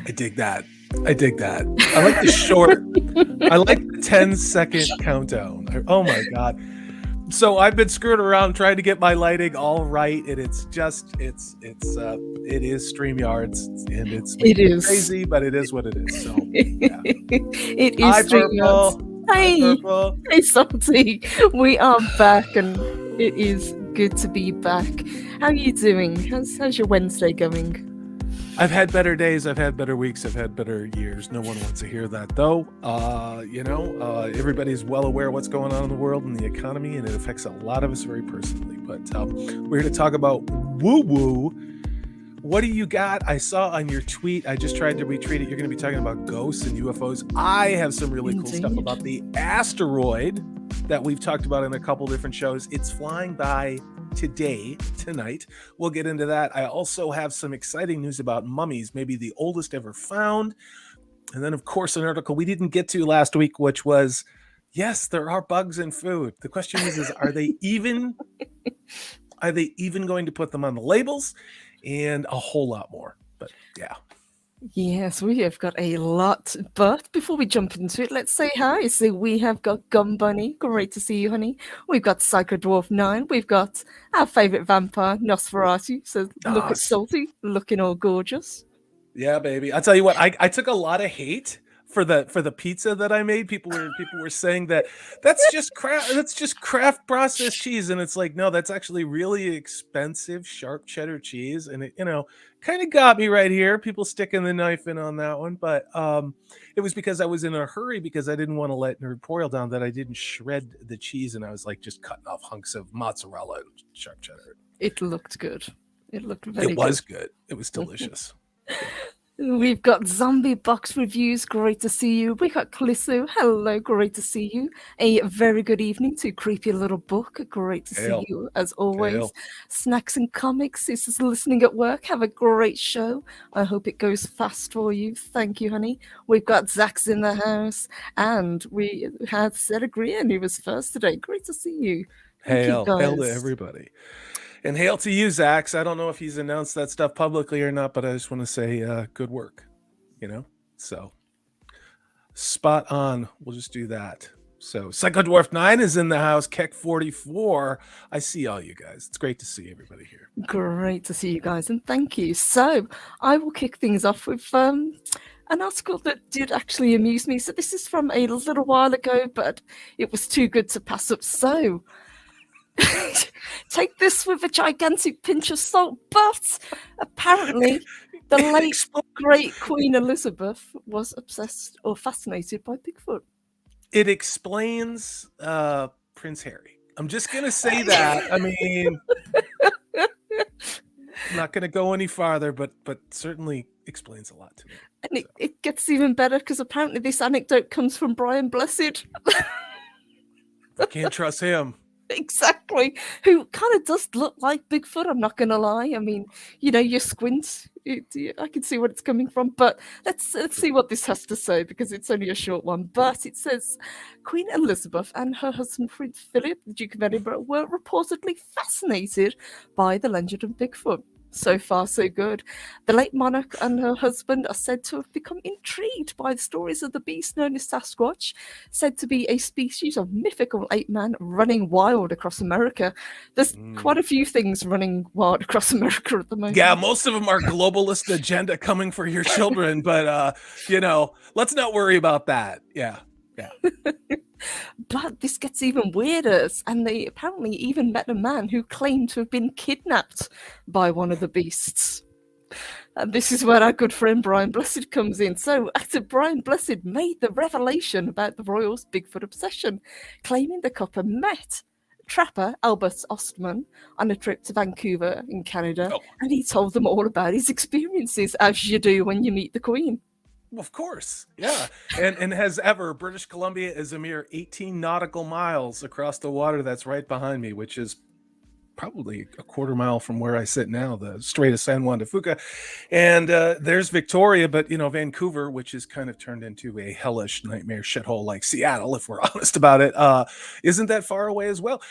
I dig that. I like the short. I like the 10-second countdown. Oh my god. So I've been screwing around trying to get my lighting all right, and it is StreamYards, and it's crazy, but it is what it is. So yeah. It is Hi, StreamYards. Hey, Salty. We are back, and it is good to be back. How are you doing? How's your Wednesday going? I've had better days, I've had better weeks, I've had better years. No one wants to hear that, though. Everybody's well aware of what's going on in the world and the economy, and it affects a lot of us very personally. But we're here to talk about woo-woo. What do you got? I saw on your tweet, I just tried to retweet it, you're going to be talking about ghosts and UFOs. I have some really cool stuff about the asteroid that we've talked about in a couple different shows. It's flying by tonight. We'll get into that. I also have some exciting news about mummies, maybe the oldest ever found. And then, of course, an article we didn't get to last week, which was, yes, there are bugs in food. The question is are they even going to put them on the labels? And a whole lot more. But yeah. Yes, we have got a lot, but before we jump into it, let's say hi. So we have got Gum Bunny, great to see you, honey. We've got Psycho Dwarf 9, we've got our favourite vampire, Nosferatu. So look at Salty, looking all gorgeous. Yeah, baby. I'll tell you what, I took a lot of hate for the pizza that I made. People were saying that that's just craft processed cheese, and it's like, no, that's actually really expensive sharp cheddar cheese, and it kind of got me right here. People sticking the knife in on that one, but it was because I was in a hurry because I didn't want to let Nerd Broil down that I didn't shred the cheese, and I was like just cutting off hunks of mozzarella and sharp cheddar. It looked good. It looked very good. It was good. It was delicious. We've got Zombie Box Reviews, great to see you. We got Clissu, hello, great to see you. A very good evening to Creepy Little Book, great to see you as always. Snacks and Comics, this is listening at work, have a great show. I hope it goes fast for you, thank you, honey. We've got Zach's in the house, and we had Sarah Green, who was first today, great to see you. Hail to everybody. And hail to you, Zax. I don't know if he's announced that stuff publicly or not, but I just want to say good work, So spot on. We'll just do that. So Psycho Dwarf 9 is in the house. Keck 44. I see all you guys. It's great to see everybody here. Great to see you guys, and thank you. So I will kick things off with an article that did actually amuse me. So this is from a little while ago, but it was too good to pass up. So take this with a gigantic pinch of salt, but apparently the late great Queen Elizabeth was obsessed or fascinated by Bigfoot. It explains Prince Harry. I'm just going to say that. I mean, I'm not going to go any farther, but certainly explains a lot to me. And it gets even better because apparently this anecdote comes from Brian Blessed. I can't trust him. Exactly. Who kind of does look like Bigfoot, I'm not going to lie. I mean, you squint, I can see where it's coming from. But let's see what this has to say, because it's only a short one. But it says, Queen Elizabeth and her husband Prince Philip, the Duke of Edinburgh, were reportedly fascinated by the legend of Bigfoot. So far, so good. The late monarch and her husband are said to have become intrigued by the stories of the beast known as Sasquatch, said to be a species of mythical ape man running wild across America. There's quite a few things running wild across America at the moment. Yeah, most of them are globalist agenda coming for your children, but let's not worry about that. Yeah. But this gets even weirder, and they apparently even met a man who claimed to have been kidnapped by one of the beasts. And this is where our good friend Brian Blessed comes in. So, after Brian Blessed made the revelation about the royals' Bigfoot obsession, claiming the couple met trapper Albert Ostman on a trip to Vancouver in Canada, and he told them all about his experiences, as you do when you meet the Queen. Of course, yeah. And as ever, British Columbia is a mere 18 nautical miles across the water that's right behind me, which is probably a quarter mile from where I sit now, the Strait of San Juan de Fuca. And there's Victoria, but, Vancouver, which is kind of turned into a hellish nightmare shithole like Seattle, if we're honest about it, isn't that far away as well.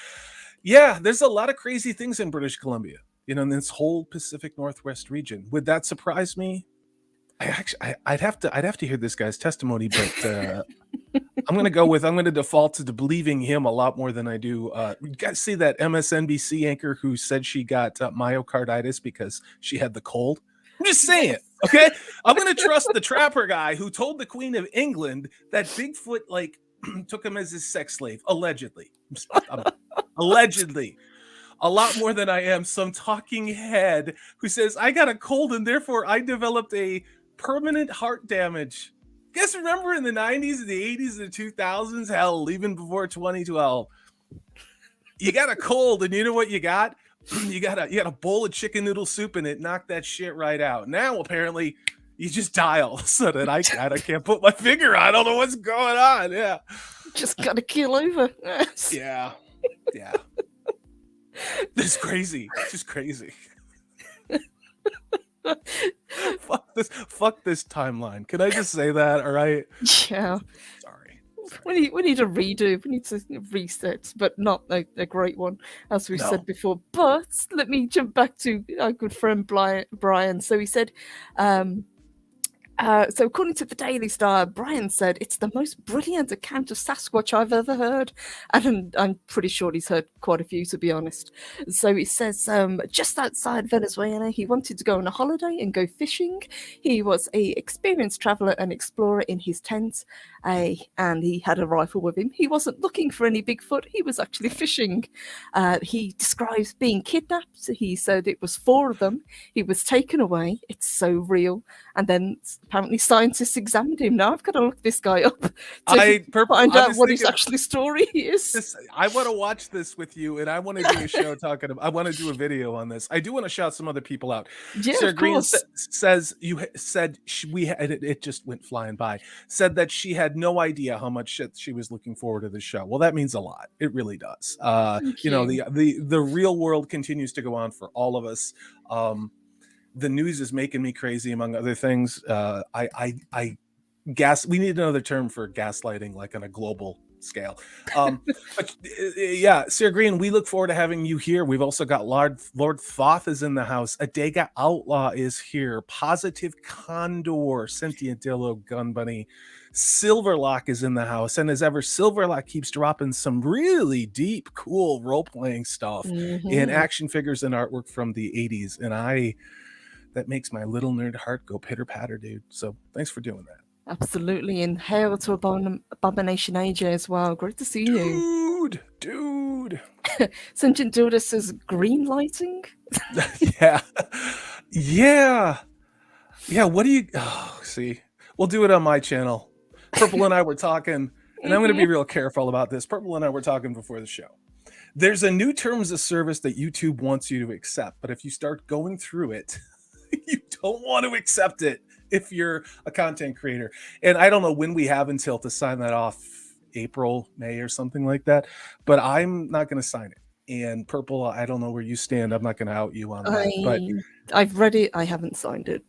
Yeah, there's a lot of crazy things in British Columbia, in this whole Pacific Northwest region. Would that surprise me? I'd have to hear this guy's testimony, but I'm going to default to believing him a lot more than I do. You guys see that MSNBC anchor who said she got myocarditis because she had the cold? I'm just saying, okay? I'm going to trust the trapper guy who told the Queen of England that Bigfoot took him as his sex slave, allegedly. Allegedly. A lot more than I am some talking head who says, I got a cold and therefore I developed a permanent heart damage. You guys remember in the 90s, the 80s, the 2000s, hell, even before 2012, you got a cold and you know what you got? You got a bowl of chicken noodle soup and it knocked that shit right out. Now, apparently, you just dial so that I can't put my finger on. I don't know what's going on. Yeah. Just got to keel over. Yeah. It's crazy. It's just crazy. Fuck this timeline. Can I just say that? All right. Yeah. Sorry. We need a redo. We need to reset, but not a great one, as we said before. But let me jump back to our good friend Brian. So he said, so according to the Daily Star, Brian said, it's the most brilliant account of Sasquatch I've ever heard. And I'm pretty sure he's heard quite a few, to be honest. So he says, just outside Venezuela, he wanted to go on a holiday and go fishing. He was a experienced traveler and explorer in his tent, and he had a rifle with him. He wasn't looking for any Bigfoot. He was actually fishing. He describes being kidnapped. He said it was 4 of them. He was taken away. It's so real. And then apparently scientists examined him. Now I've got to look this guy up to find out what his actual story is. I want to watch this with you, and I want to do a show talking about. I want to do a video on this. I do want to shout some other people out. Yeah, Sarah of Green course. says it just went flying by. Said that she had no idea how much shit she was looking forward to the show. Well, that means a lot. It really does. The real world continues to go on for all of us. The news is making me crazy, among other things. We need another term for gaslighting, like on a global scale. But yeah, Sarah Green, we look forward to having you here. We've also got Lord Thoth is in the house. Adega Outlaw is here. Positive Condor, Cynthia Dillo, Gun Bunny. Silverlock is in the house. And as ever, Silverlock keeps dropping some really deep, cool role-playing stuff and action figures and artwork from the 80s. And that makes my little nerd heart go pitter-patter, dude. So thanks for doing that. Absolutely. And hail to Abomination AJ as well. Great to see you. Dude. Sentient Dilda says green lighting. Yeah. What do you... Oh, see. We'll do it on my channel. Purple and I were talking, and I'm going to be real careful about this. Purple and I were talking before the show. There's a new terms of service that YouTube wants you to accept, but if you start going through it, you don't want to accept it if you're a content creator. And I don't know when we have until to sign that off, April, May, or something like that. But I'm not going to sign it. And Purple, I don't know where you stand. I'm not going to out you on that. But I've read it. I haven't signed it.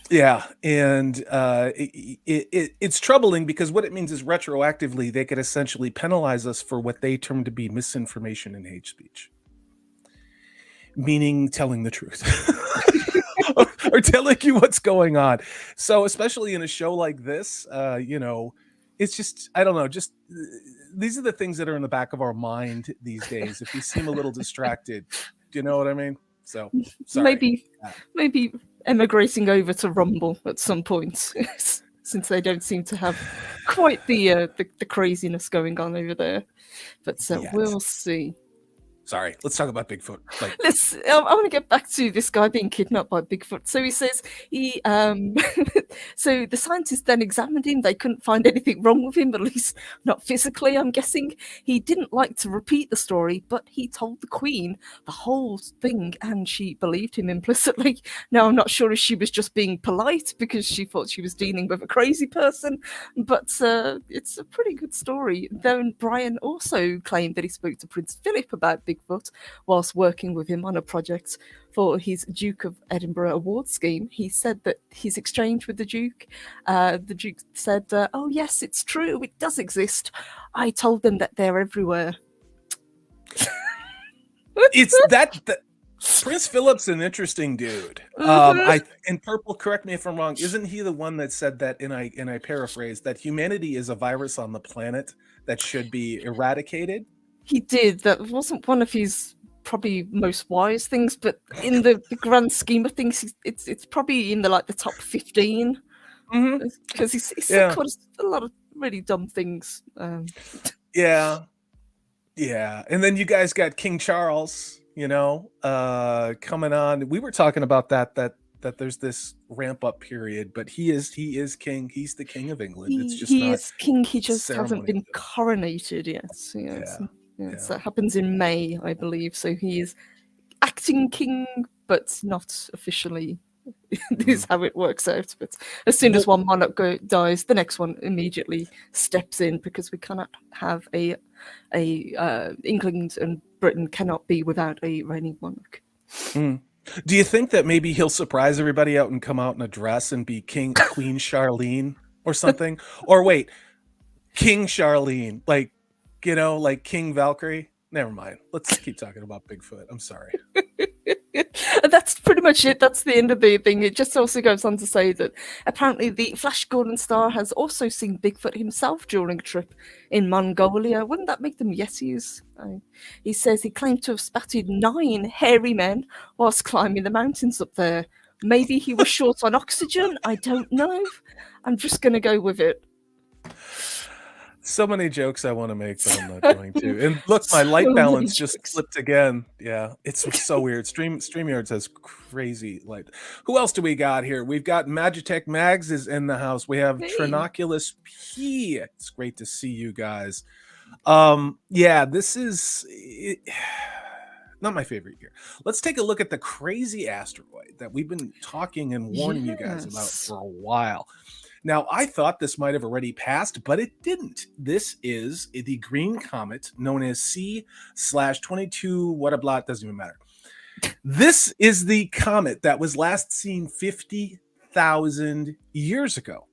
Yeah. And it's troubling because what it means is retroactively, they could essentially penalize us for what they term to be misinformation and hate speech. meaning telling the truth. or telling you what's going on. So especially in a show like this, it's just, I don't know, just these are the things that are in the back of our mind these days. If we seem a little distracted, do you know what I mean? So sorry. Maybe emigrating over to Rumble at some point, since they don't seem to have quite the craziness going on over there. But we'll see. Sorry, let's talk about Bigfoot. I want to get back to this guy being kidnapped by Bigfoot. So he says so the scientists then examined him. They couldn't find anything wrong with him, at least not physically, I'm guessing. He didn't like to repeat the story, but he told the Queen the whole thing, and she believed him implicitly. Now, I'm not sure if she was just being polite because she thought she was dealing with a crazy person, but it's a pretty good story. Then Brian also claimed that he spoke to Prince Philip about Bigfoot whilst working with him on a project for his Duke of Edinburgh award scheme. He said that his exchange with the Duke said, oh yes, it's true, it does exist. I told them that they're everywhere. It's that Prince Philip's an interesting dude. And Purple, correct me if I'm wrong, isn't he the one that said that, and I paraphrase, that humanity is a virus on the planet that should be eradicated? He did. That wasn't one of his probably most wise things, but in the grand scheme of things, it's probably in the top 15. Because he's said quite a lot of really dumb things. Yeah. And then you guys got King Charles, coming on. We were talking about that there's this ramp up period, but he is king. He's the king of England. He is king. He just hasn't been coronated yet. So that happens in May, I believe. So he is acting king, but not officially. This is how it works out. But as soon as one monarch dies, the next one immediately steps in, because we cannot have England and Britain cannot be without a reigning monarch. Do you think that maybe he'll surprise everybody out and come out in a dress and be Queen Charlene or something? Or wait, King Charlene, like King Valkyrie? Never mind. Let's keep talking about Bigfoot. I'm sorry. That's pretty much it. That's the end of the thing. It just also goes on to say that apparently the Flash Gordon star has also seen Bigfoot himself during a trip in Mongolia. Wouldn't that make them Yetis? He says he claimed to have spotted 9 hairy men whilst climbing the mountains up there. Maybe he was short on oxygen. I don't know. I'm just going to go with it. So many jokes I want to make, but I'm not going to. And look, my light balance just slipped again. Yeah, it's so weird. StreamYard says crazy light. Who else do we got here? We've got Magitech Mags is in the house. We have Trinoculus P. It's great to see you guys. This is not my favorite year. Let's take a look at the crazy asteroid that we've been talking and warning you guys about for a while. Now, I thought this might have already passed, but it didn't. This is the green comet known as C/22, what a blot, doesn't even matter. This is the comet that was last seen 50,000 years ago.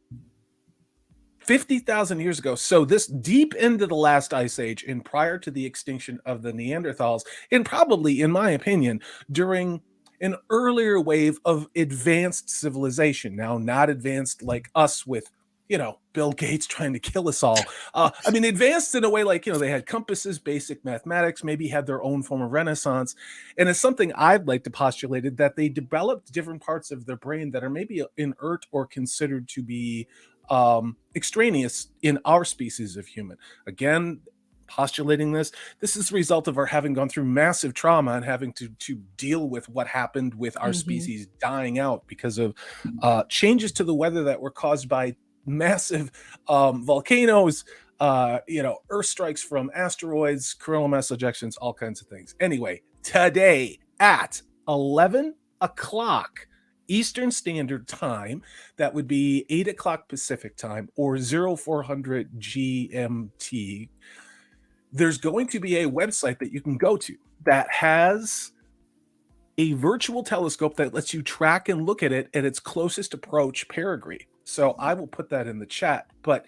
50,000 years ago. So this deep into the last ice age and prior to the extinction of the Neanderthals, and probably, in my opinion, during an earlier wave of advanced civilization. Now, not advanced like us with, Bill Gates trying to kill us all. Advanced in a way like, they had compasses, basic mathematics, maybe had their own form of renaissance. And it's something I'd like to postulate, that they developed different parts of their brain that are maybe inert or considered to be extraneous in our species of human. Again, postulating this is the result of our having gone through massive trauma and having to deal with what happened with our species dying out because of changes to the weather that were caused by massive volcanoes, earth strikes from asteroids, coronal mass ejections, all kinds of things. Anyway, today at 11 o'clock Eastern Standard Time, that would be 8 o'clock Pacific Time or 0400 GMT, there's going to be a website that you can go to that has a virtual telescope that lets you track and look at it at its closest approach perigee. So I will put that in the chat. But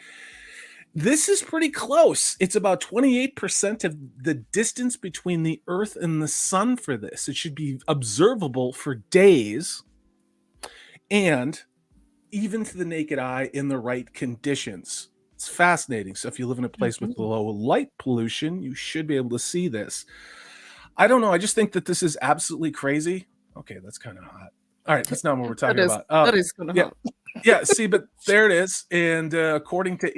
This is pretty close. It's about 28% of the distance between the Earth and the Sun for this. It should be observable for days and even to the naked eye in the right conditions. It's fascinating. So if you live in a place with low light pollution, you should be able to see this. I don't know. I just think that this is absolutely crazy. Okay, that's kind of hot. All right, that's not what we're talking about. That is kind of hot. Yeah, see, but there it is. And according to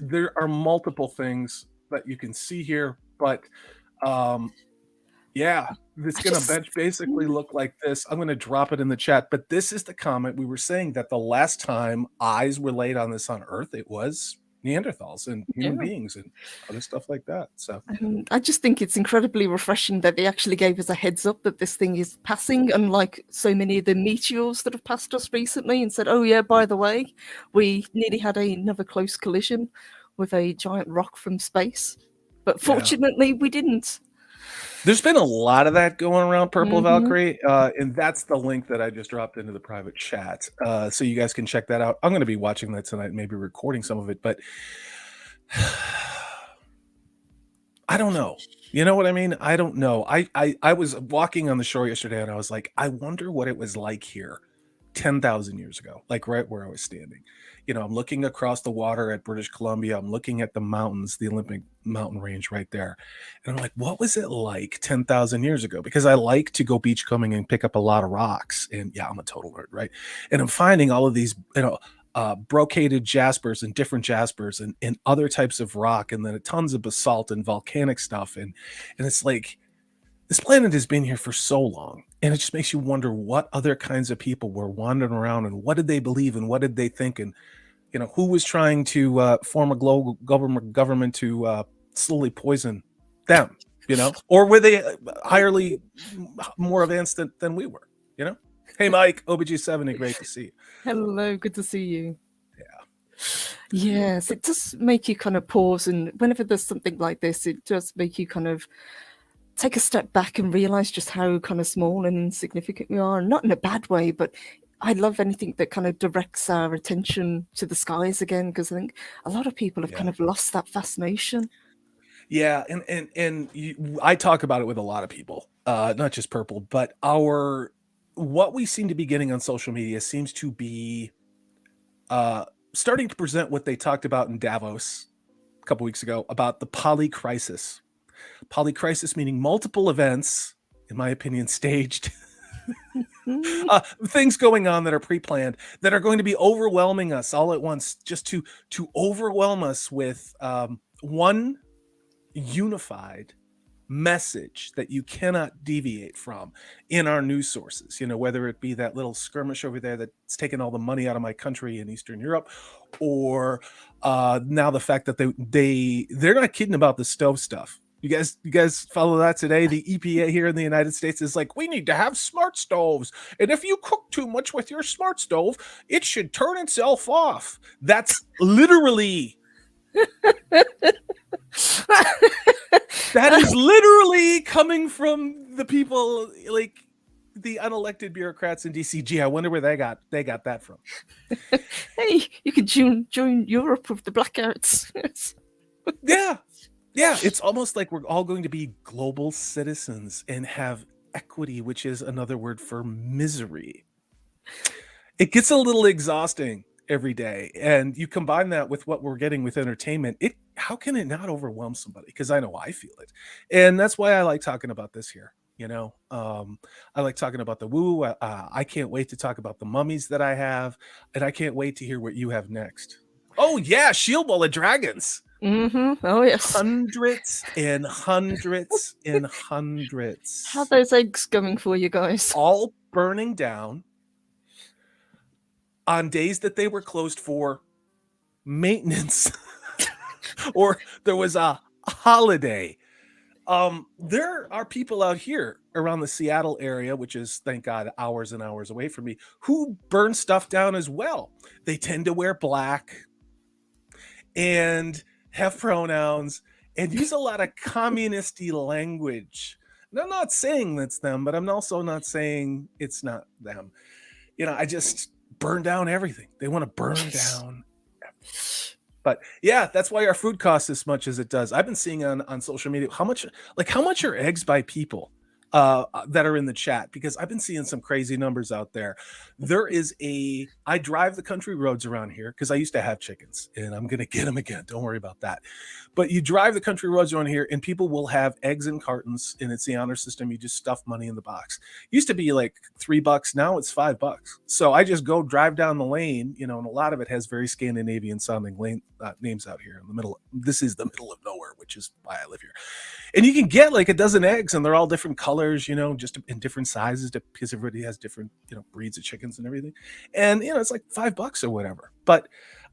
there are multiple things that you can see here. But yeah, it's going to basically look like this. I'm going to drop it in the chat. But this is the comment. We were saying that the last time eyes were laid on this on Earth, it was Neanderthals and human beings and other stuff like that. So I just think it's incredibly refreshing that they actually gave us a heads up that this thing is passing, unlike so many of the meteors that have passed us recently, and said, oh yeah, by the way, we nearly had another close collision with a giant rock from space, but fortunately we didn't. There's been a lot of that going around, Purple Valkyrie, and that's the link that I just dropped into the private chat, so you guys can check that out. I'm going to be watching that tonight, maybe recording some of it, but I don't know. You know what I mean? I don't know. I was walking on the shore yesterday, and I was like, I wonder what it was like here 10,000 years ago, like right where I was standing. You know, I'm looking across the water at British Columbia. I'm looking at the mountains, the Olympic mountain range right there. And I'm like, what was it like 10,000 years ago? Because I like to go beach combing and pick up a lot of rocks. And yeah, I'm a total nerd, right? And I'm finding all of these, brocaded jaspers and different jaspers and other types of rock. And then tons of basalt and volcanic stuff. And it's like, this planet has been here for so long, and it just makes you wonder what other kinds of people were wandering around and what did they believe and what did they think, and who was trying to form a global government to slowly poison them, or were they highly more advanced than we were, Hey, Mike, OBG70, great to see you. Hello, good to see you. Yes, it does make you kind of pause, and whenever there's something like this, it does make you kind of take a step back and realize just how kind of small and insignificant we are, not in a bad way, but I love anything that kind of directs our attention to the skies again, because I think a lot of people have kind of lost that fascination. Yeah, and I talk about it with a lot of people, not just Purple, but what we seem to be getting on social media seems to be starting to present what they talked about in Davos a couple weeks ago about the polycrisis. Polycrisis meaning multiple events, in my opinion, staged. Things going on that are pre-planned that are going to be overwhelming us all at once, just to overwhelm us with one unified message that you cannot deviate from in our news sources, whether it be that little skirmish over there that's taken all the money out of my country in Eastern Europe, or now the fact that they're not kidding about the stove stuff. You guys follow that today? The EPA here in the United States is like, we need to have smart stoves. And if you cook too much with your smart stove, it should turn itself off. That's literally... that is literally coming from the people, like the unelected bureaucrats in DCG. I wonder where they got that from. Hey, you could join Europe with the blackouts. Yeah, it's almost like we're all going to be global citizens and have equity, which is another word for misery. It gets a little exhausting every day, and you combine that with what we're getting with entertainment. How can it not overwhelm somebody? Because I know I feel it, and that's why I like talking about this here. I like talking about the woo. I can't wait to talk about the mummies that I have, and I can't wait to hear what you have next. Oh yeah, Shield Wall of Dragons. Oh yes, hundreds and hundreds and hundreds. How are those eggs going for you guys? All burning down on days that they were closed for maintenance, or there was a holiday. There are people out here around the Seattle area, which is, thank God, hours and hours away from me, who burn stuff down as well. They tend to wear black and have pronouns and use a lot of communist-y language. And I'm not saying that's them, but I'm also not saying it's not them. I just burn down everything. They want to burn down everything. But yeah, that's why our food costs as much as it does. I've been seeing on social media how much are eggs by people that are in the chat, because I've been seeing some crazy numbers out there. I drive the country roads around here because I used to have chickens, and I'm gonna get them again. Don't worry about that. But you drive the country roads around here, and people will have eggs in cartons, and it's the honor system. You just stuff money in the box. Used to be like $3, now it's $5. So I just go drive down the lane, and a lot of it has very Scandinavian sounding names out here in the middle. This is the middle of nowhere, which is why I live here. And you can get like a dozen eggs, and they're all different colors, just in different sizes, because everybody has different, breeds of chickens and everything. And, it's like $5 or whatever. But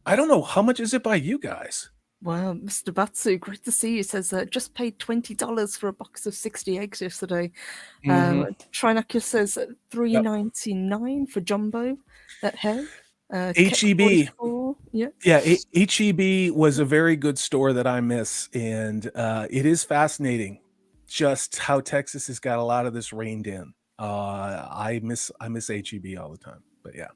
I don't know, how much is it by you guys? Wow, Mr. Batsu, great to see you. Says just paid $20 for a box of 60 eggs yesterday. Trinakia says $3.99 for jumbo at Head. HEB. Yeah, HEB was a very good store that I miss, and it is fascinating just how Texas has got a lot of this reined in. I miss HEB all the time, but yeah.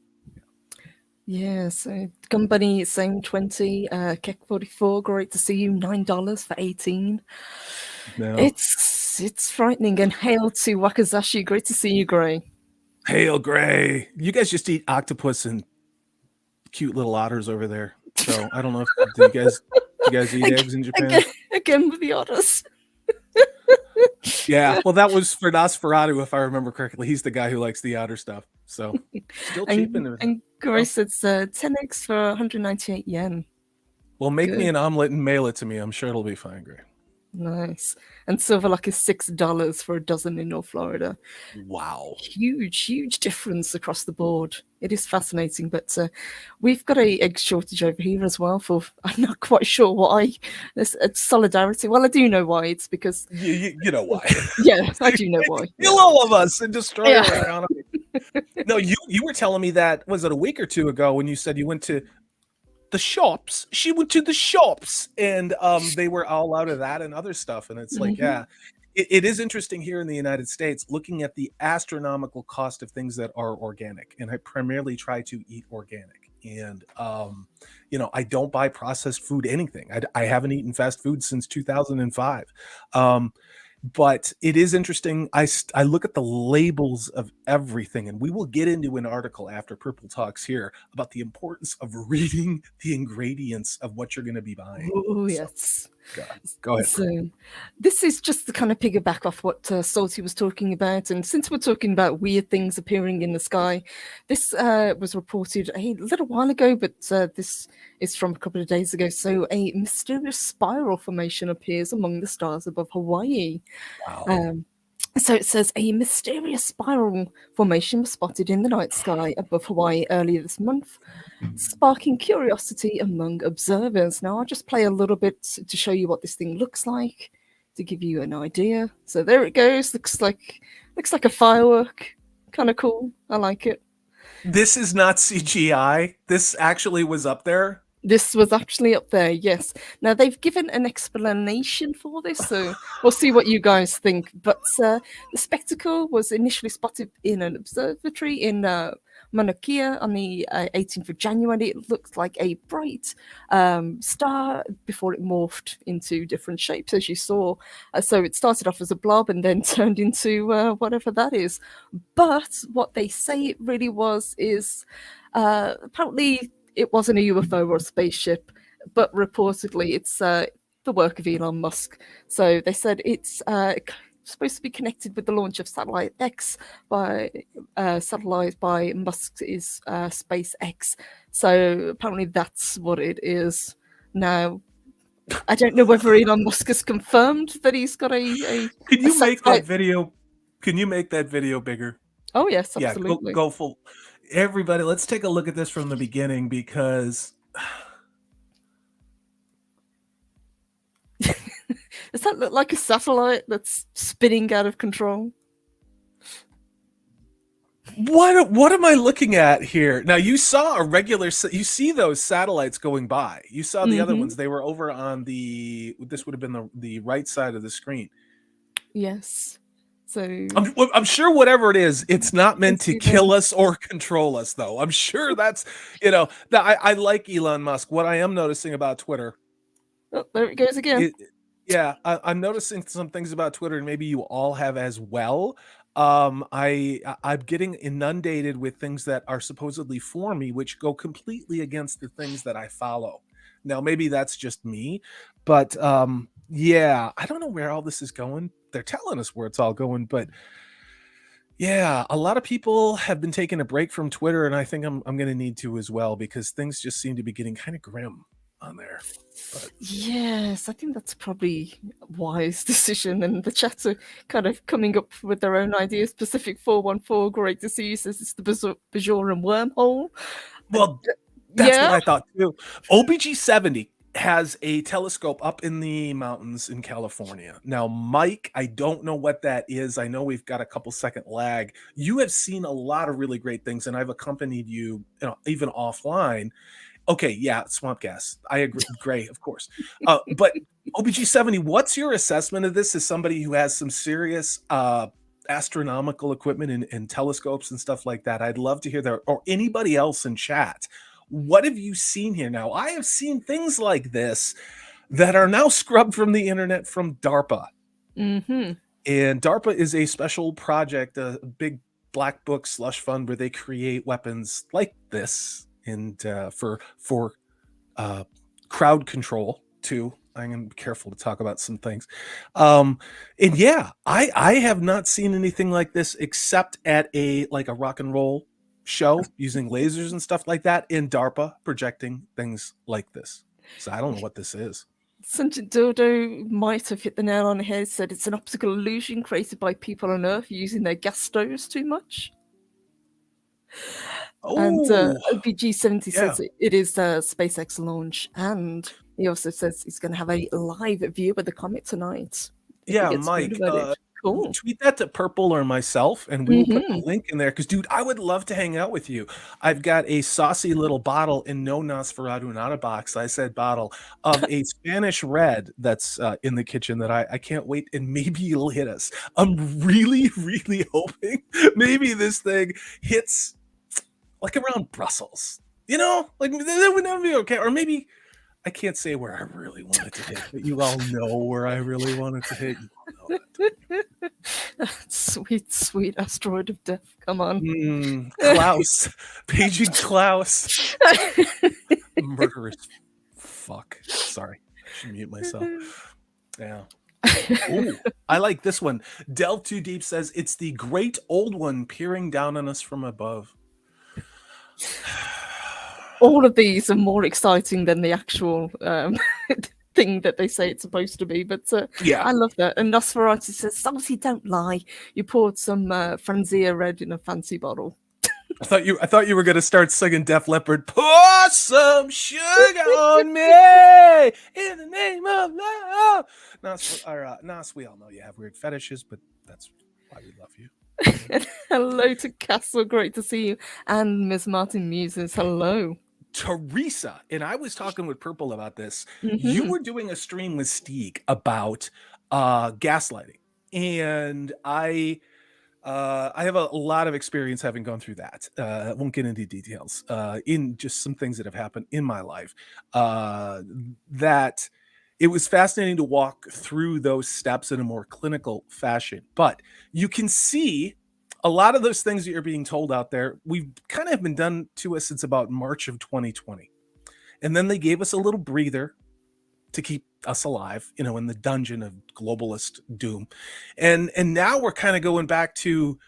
Yeah, so company same 20, Keck 44, great to see you, $9 for 18. No. It's frightening. And hail to Wakazashi, great to see you, Gray. Hail, Gray. You guys just eat octopus and cute little otters over there. So I don't know if you guys eat eggs in Japan? Again with the otters. Yeah, well, that was for Nosferatu, if I remember correctly. He's the guy who likes the otter stuff. So still cheap. And Grace, it's 10 eggs for 198 yen. Well, make me an omelet and mail it to me. I'm sure it'll be fine, Gray. Nice. And Silver Luck is $6 for a dozen in North Florida. Wow. Huge difference across the board. It is fascinating, but we've got a egg shortage over here as well. I'm not quite sure why. There's solidarity. Well, I do know why. It's because you know why. Yeah, I do know why. Kill all of us and destroy our economy. No, you were telling me that, was it a week or two ago, when you said you went to the shops? She went to the shops, and they were all out of that and other stuff. And it's like, yeah, it is interesting here in the United States, looking at the astronomical cost of things that are organic. And I primarily try to eat organic. And, I don't buy processed food, anything. I haven't eaten fast food since 2005. But it is interesting. I look at the labels of everything, and we will get into an article after Purple Talks here about the importance of reading the ingredients of what you're going to be buying. Oh, yes. Go ahead. So, this is just to kind of piggyback off what Salty was talking about. And since we're talking about weird things appearing in the sky, this was reported a little while ago, but this is from a couple of days ago. So a mysterious spiral formation appears among the stars above Hawaii. Wow. So it says a mysterious spiral formation was spotted in the night sky above Hawaii earlier this month, sparking curiosity among observers. Now, I'll just play a little bit to show you what this thing looks like, to give you an idea. So there it goes. Looks like a firework. Kind of cool. I like it. This is not CGI. This actually was up there. This was actually up there, yes. Now, they've given an explanation for this, so we'll see what you guys think. But the spectacle was initially spotted in an observatory in Mauna Kea on the 18th of January. It looked like a bright star before it morphed into different shapes, as you saw. So it started off as a blob and then turned into whatever that is. But what they say it really was is apparently it wasn't a UFO or a spaceship, but reportedly it's the work of Elon Musk. So they said it's supposed to be connected with the launch of satellite X by Musk's SpaceX. So apparently that's what it is. Now, I don't know whether Elon Musk has confirmed that he's got a Can you make that video? Can you make that video bigger? Oh yes, absolutely. Yeah, go full. Everybody, let's take a look at this from the beginning, because does that look like a satellite that's spinning out of control? What am I looking at here? Now, you saw you see those satellites going by. You saw the other ones. They were over on this would have been the right side of the screen. Yes. So I'm sure whatever it is, it's not meant to kill us or control us, though. I'm sure that's, I like Elon Musk. What I am noticing about Twitter. Oh, there it goes again. I'm noticing some things about Twitter, and maybe you all have as well. I'm getting inundated with things that are supposedly for me, which go completely against the things that I follow. Now, maybe that's just me, but I don't know where all this is going. They're telling us where it's all going, but yeah, a lot of people have been taking a break from Twitter, and I think I'm going to need to as well, because things just seem to be getting kind of grim on there. But yes, I think that's probably a wise decision, and the chat are kind of coming up with their own ideas. Pacific 414, great to see you, says it's the Bajoran wormhole. Well, that's what I thought too. OBG 70 has a telescope up in the mountains in California. Now, Mike, I don't know what that is. I know we've got a couple second lag. You have seen a lot of really great things, and I've accompanied you, even offline. Okay, yeah, swamp gas. I agree. Great, of course. But OBG 70, what's your assessment of this as somebody who has some serious astronomical equipment and telescopes and stuff like that? I'd love to hear that, or anybody else in chat. What have you seen here? Now, I have seen things like this that are now scrubbed from the internet from DARPA. Mm-hmm. And DARPA is a special project, a big black book slush fund where they create weapons like this, and for crowd control too. I'm gonna be careful to talk about some things. And yeah, I have not seen anything like this except at a rock and roll show using lasers and stuff like that, in DARPA projecting things like this. So I don't know what this is. Sentient Dildo might have hit the nail on the head, said it's an optical illusion created by people on Earth using their gas stoves too much. And OBG 70 says it is a SpaceX launch, and he also says he's going to have a live view of the comet tonight. Yeah, Mike, cool. Tweet that to Purple or myself, and we will put the link in there, because, dude, I would love to hang out with you. I've got a saucy little bottle, and no Nosferatu, not a box, I said bottle, of a Spanish red that's in the kitchen that I can't wait, and maybe it'll hit us. I'm really, really hoping maybe this thing hits like around Brussels. That would never be okay. Or maybe I can't say where I really want it to hit, but you all know where I really want it to hit. You all know that. Sweet, sweet asteroid of death. Come on. Klaus. Paging Klaus. Murderous fuck. Sorry. I should mute myself. Yeah. Ooh, I like this one. Delve Too Deep says it's the great old one peering down on us from above. All of these are more exciting than the actual thing that they say it's supposed to be, but I love that. And Nosferatu says, "Salty, don't lie. You poured some Franzia red in a fancy bottle." I thought you were going to start singing Def Leppard. Pour some sugar on me in the name of love. Nos, we all know you have weird fetishes, but that's why we love you. Hello to Castle, great to see you. And Miss Martin Muses, hello. Teresa, and I was talking with Purple about this. You were doing a stream with Steeg about gaslighting, and I have a lot of experience having gone through that. I won't get into details in just some things that have happened in my life. That it was fascinating to walk through those steps in a more clinical fashion. But you can see a lot of those things that you're being told out there, we've kind of been done to us since about March of 2020. And then they gave us a little breather to keep us alive, in the dungeon of globalist doom. And now we're kind of going back to,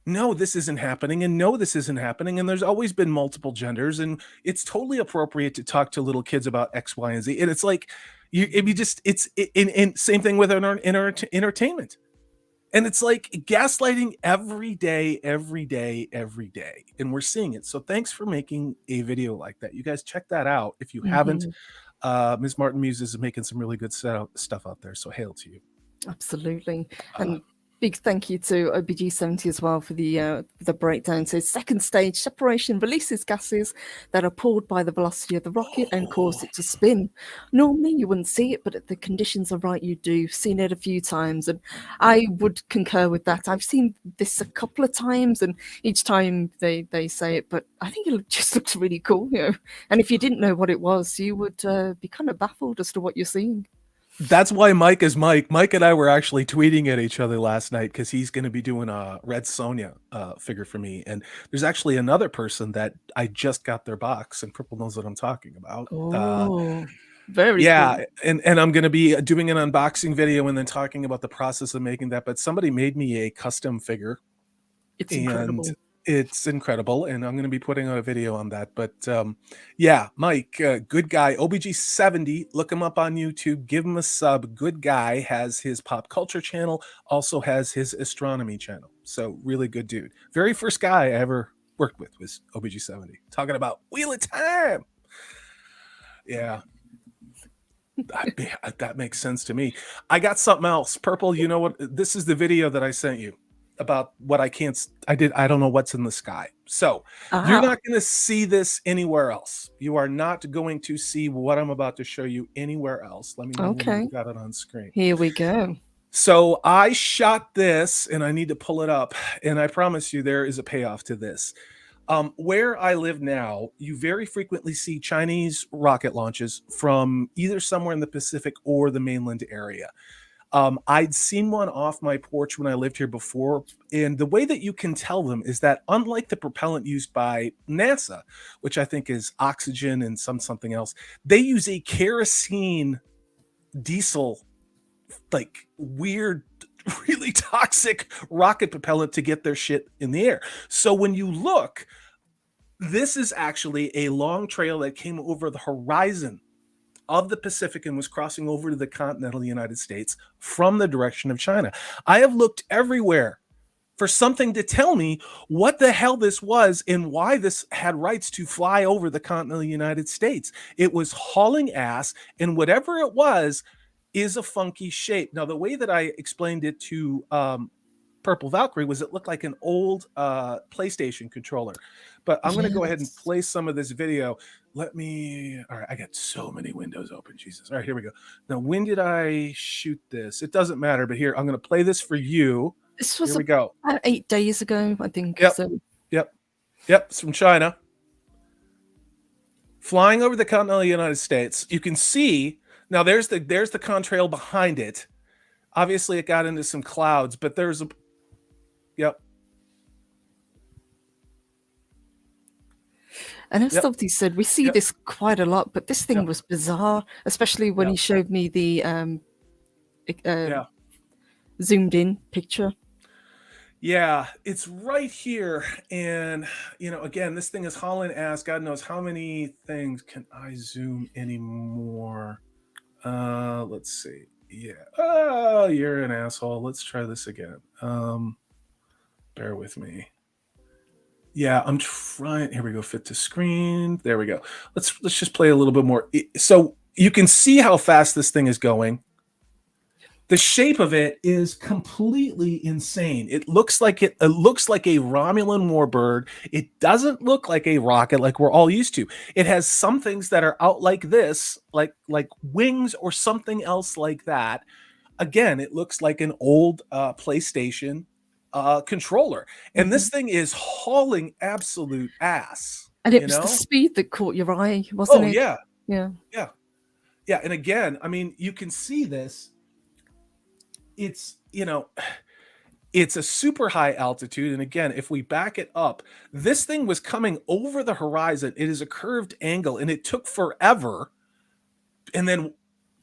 no, this isn't happening, and no, this isn't happening. And there's always been multiple genders, and it's totally appropriate to talk to little kids about X, Y, and Z. And it's like, same thing with entertainment. And it's like gaslighting every day. And we're seeing it. So thanks for making a video like that. You guys check that out if you haven't. Ms. Martin Muse is making some really good stuff out there. So hail to you. Absolutely. And Big thank you to OBG70 as well for the breakdown. So second stage, separation releases gases that are pulled by the velocity of the rocket and cause it to spin. Normally you wouldn't see it, but if the conditions are right, you do. Seen it a few times, and I would concur with that. I've seen this a couple of times, and each time they say it, but I think it just looks really cool, you know. And if you didn't know what it was, you would be kind of baffled as to what you're seeing. That's why Mike is Mike. Mike and I were actually tweeting at each other last night because he's going to be doing a Red Sonja figure for me. And there's actually another person that I just got their box, and Purple knows what I'm talking about. Oh, very yeah, cool. and I'm going to be doing an unboxing video and then talking about the process of making that. But somebody made me a custom figure. It's incredible. It's incredible, and I'm going to be putting out a video on that. But yeah, Mike, good guy, OBG70, look him up on YouTube, give him a sub. Good guy, has his pop culture channel, also has his astronomy channel. So really good dude. Very first guy I ever worked with was OBG70, talking about Wheel of Time. Yeah. That makes sense to me. I got something else. Purple, you know what? This is the video that I sent you about what I don't know what's in the sky. So you're not going to see this anywhere else. You are not going to see what I'm about to show you anywhere else. Let me know when you've got it on screen. Here we go. So I shot this, and I need to pull it up, and I promise you there is a payoff to this. Where I live now, you very frequently see Chinese rocket launches from either somewhere in the Pacific or the mainland area. I'd seen one off my porch when I lived here before, and the way that you can tell them is that unlike the propellant used by NASA, which I think is oxygen and something else, they use a kerosene diesel, like weird, really toxic rocket propellant to get their shit in the air. So when you look, this is actually a long trail that came over the horizon of the Pacific and was crossing over to the continental United States from the direction of China. I have looked everywhere for something to tell me what the hell this was and why this had rights to fly over the continental United States. It was hauling ass, and whatever it was is a funky shape. Now, the way that I explained it to Purple Valkyrie was it looked like an old PlayStation controller. But I'm going to go ahead and play some of this video. All right, I got so many windows open, Jesus. All right, here we go. Now, when did I shoot this? It doesn't matter, but here, I'm going to play this for you. This was here we go. About 8 days ago, I think. Yep. So. Yep. It's from China. Flying over the continental United States. You can see, now there's the contrail behind it. Obviously, it got into some clouds, but there's a, yep. And as Salty said, we see this quite a lot, but this thing was bizarre, especially when he showed me the zoomed in picture. Yeah, it's right here. And, you know, again, this thing is hauling ass. God knows how many things can I zoom anymore. Let's see. Yeah. Oh, you're an asshole. Let's try this again. Bear with me. Yeah, I'm trying. Here we go. Fit to screen. There we go. Let's just play a little bit more. So you can see how fast this thing is going. The shape of it is completely insane. It looks like it looks like a Romulan warbird. It doesn't look like a rocket like we're all used to. It has some things that are out like this, like wings or something else like that. Again, it looks like an old PlayStation controller, and this thing is hauling absolute ass. And it was the speed that caught your eye, wasn't it? Yeah. And again, I mean, you can see this. It's, you know, it's a super high altitude, and again, if we back it up, this thing was coming over the horizon. It is a curved angle, and it took forever, and then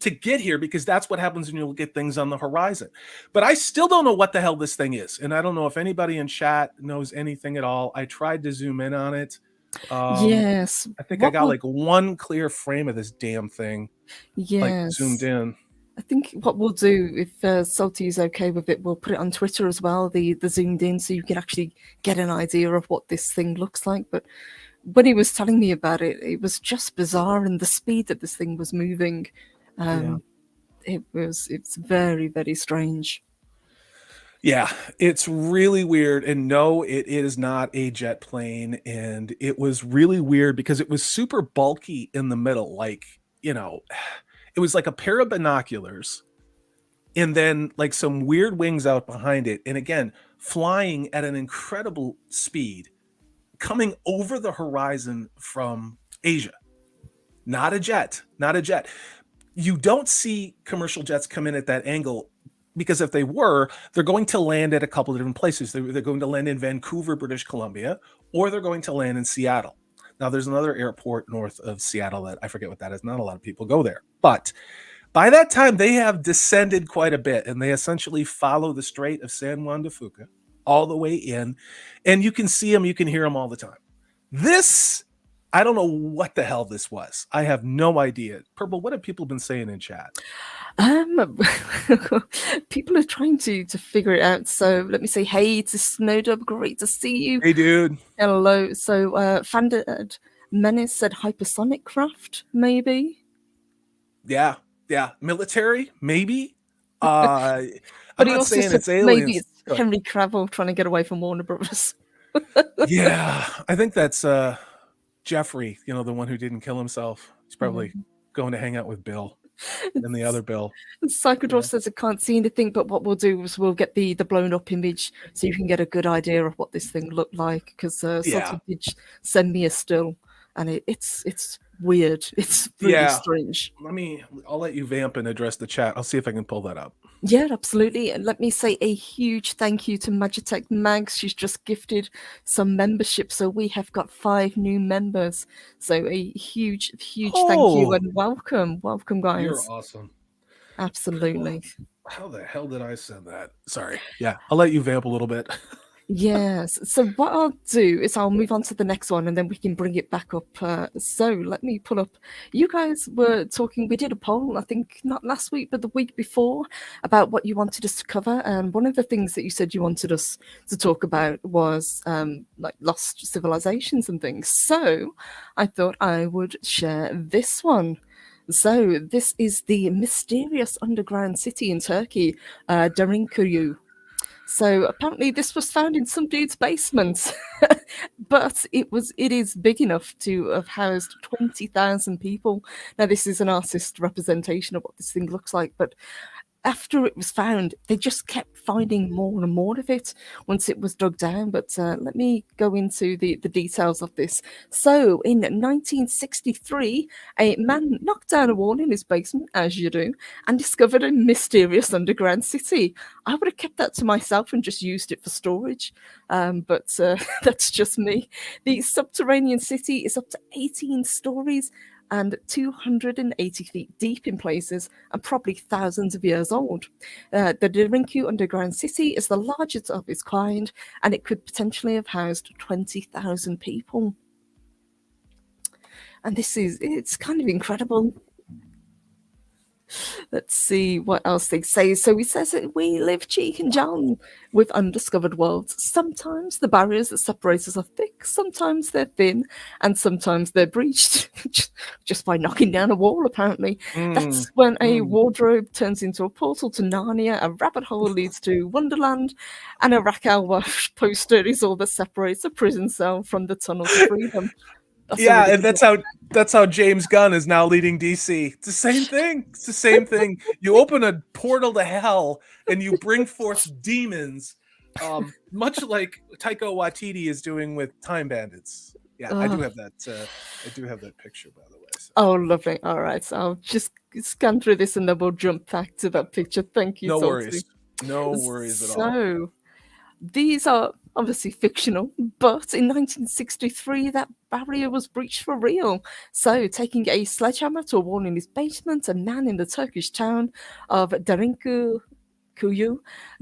to get here, because that's what happens when you look at things on the horizon. But I still don't know what the hell this thing is, and I don't know if anybody in chat knows anything at all. I tried to zoom in on it. Yes, I think I got like one clear frame of this damn thing. Yes, like zoomed in. I think what we'll do, if Salty is okay with it, we'll put it on Twitter as well, the zoomed in, so you can actually get an idea of what this thing looks like. But when he was telling me about it, it was just bizarre, and the speed that this thing was moving. It's very, very strange. Yeah, it's really weird. And no, it is not a jet plane. And it was really weird because it was super bulky in the middle. Like, it was like a pair of binoculars and then like some weird wings out behind it. And again, flying at an incredible speed, coming over the horizon from Asia. Not a jet, not a jet. You don't see commercial jets come in at that angle because if they were, they're going to land at a couple of different places. They're going to land in Vancouver, British Columbia, or they're going to land in Seattle. Now, there's another airport north of Seattle that I forget what that is. Not a lot of people go there. But by that time, they have descended quite a bit, and they essentially follow the Strait of San Juan de Fuca all the way in, and you can see them, you can hear them all the time. This, I don't know what the hell this was. I have no idea. Purple, what have people been saying in chat? People are trying to figure it out. So let me say, hey to Snowdub, great to see you. Hey, dude. Hello. So Fandad Menace said hypersonic craft, maybe. Yeah, military, maybe. I'm But not saying it's aliens. Maybe it's Henry Cavill trying to get away from Warner Brothers. Yeah, I think that's Jeffrey, the one who didn't kill himself. He's probably going to hang out with Bill and the other Bill. Psychodor says I can't see anything, but what we'll do is we'll get the blown up image so you can get a good idea of what this thing looked like, because Salty did send me a still, and it's weird. It's really strange. I'll let you vamp and address the chat. I'll see if I can pull that up. Yeah, absolutely. And let me say a huge thank you to Magitech Mags. She's just gifted some membership. So we have got 5 new members. So a huge thank you and welcome. Welcome, guys. You're awesome. Absolutely. How the hell did I send that? Sorry. Yeah, I'll let you vamp a little bit. Yes. So what I'll do is I'll move on to the next one and then we can bring it back up. So let me pull up. You guys were talking, we did a poll, I think not last week, but the week before, about what you wanted us to cover. And one of the things that you said you wanted us to talk about was like lost civilizations and things. So I thought I would share this one. So this is the mysterious underground city in Turkey, Derinkuyu. So apparently this was found in some dude's basement, but it is big enough to have housed 20,000 people. Now this is an artist representation of what this thing looks like, but after it was found, they just kept finding more and more of it once it was dug down. But let me go into the details of this. So in 1963, a man knocked down a wall in his basement, as you do, and discovered a mysterious underground city. I would have kept that to myself and just used it for storage. But that's just me. The subterranean city is up to 18 stories and 280 feet deep in places, and probably thousands of years old. The Derinkuyu underground city is the largest of its kind, and it could potentially have housed 20,000 people. And it's kind of incredible. Let's see what else they say. So he says that we live cheek and jowl with undiscovered worlds. Sometimes the barriers that separate us are thick, sometimes they're thin, and sometimes they're breached just by knocking down a wall, apparently. That's when a wardrobe turns into a portal to Narnia, a rabbit hole leads to Wonderland, and a Raquel poster is all that separates a prison cell from the tunnel to freedom. And that's how James Gunn is now leading DC. It's the same thing. It's the same thing. You open a portal to hell and you bring forth demons, much like Taika Waititi is doing with Time Bandits. Yeah, I do have that. I do have that picture, by the way. So. Oh, lovely. All right, so I'll just scan through this and then we'll jump back to that picture. Thank you. No worries. No worries at all. So these are obviously fictional, but in 1963, that barrier was breached for real. So, taking a sledgehammer to a wall in his basement, a man in the Turkish town of Derinkuyu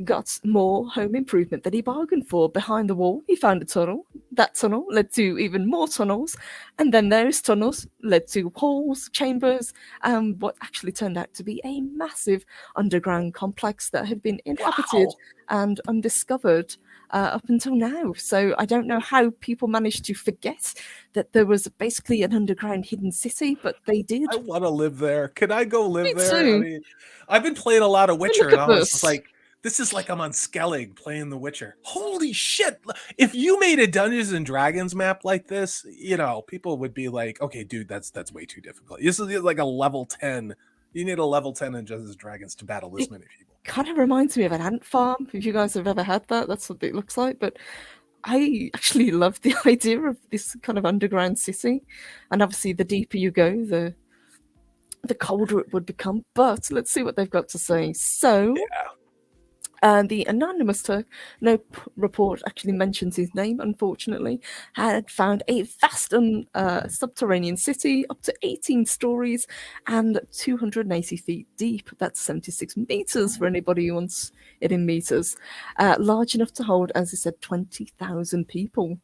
got more home improvement than he bargained for. Behind the wall, he found a tunnel. That tunnel led to even more tunnels, and then those tunnels led to halls, chambers, and what actually turned out to be a massive underground complex that had been inhabited and undiscovered up until now. So I don't know how people managed to forget that there was basically an underground hidden city, but they did. I want to live there. Can I go live there? Too. I mean, I've been playing a lot of Witcher, and I was just like, This is like I'm on Skellig playing The Witcher. Holy shit! If you made a Dungeons and Dragons map like this, you know, people would be like, "Okay, dude, that's way too difficult." This is like a level 10. You need a level 10 in Dungeons and Dragons to battle this many people. Kind of reminds me of an ant farm. If you guys have ever had that, that's what it looks like. But I actually love the idea of this kind of underground city, and obviously, the deeper you go, the colder it would become. But let's see what they've got to say. So. Yeah. The anonymous Turk, no report actually mentions his name, unfortunately, had found a vast subterranean city up to 18 stories and 280 feet deep. That's 76 meters for anybody who wants it in meters. Large enough to hold, as I said, 20,000 people.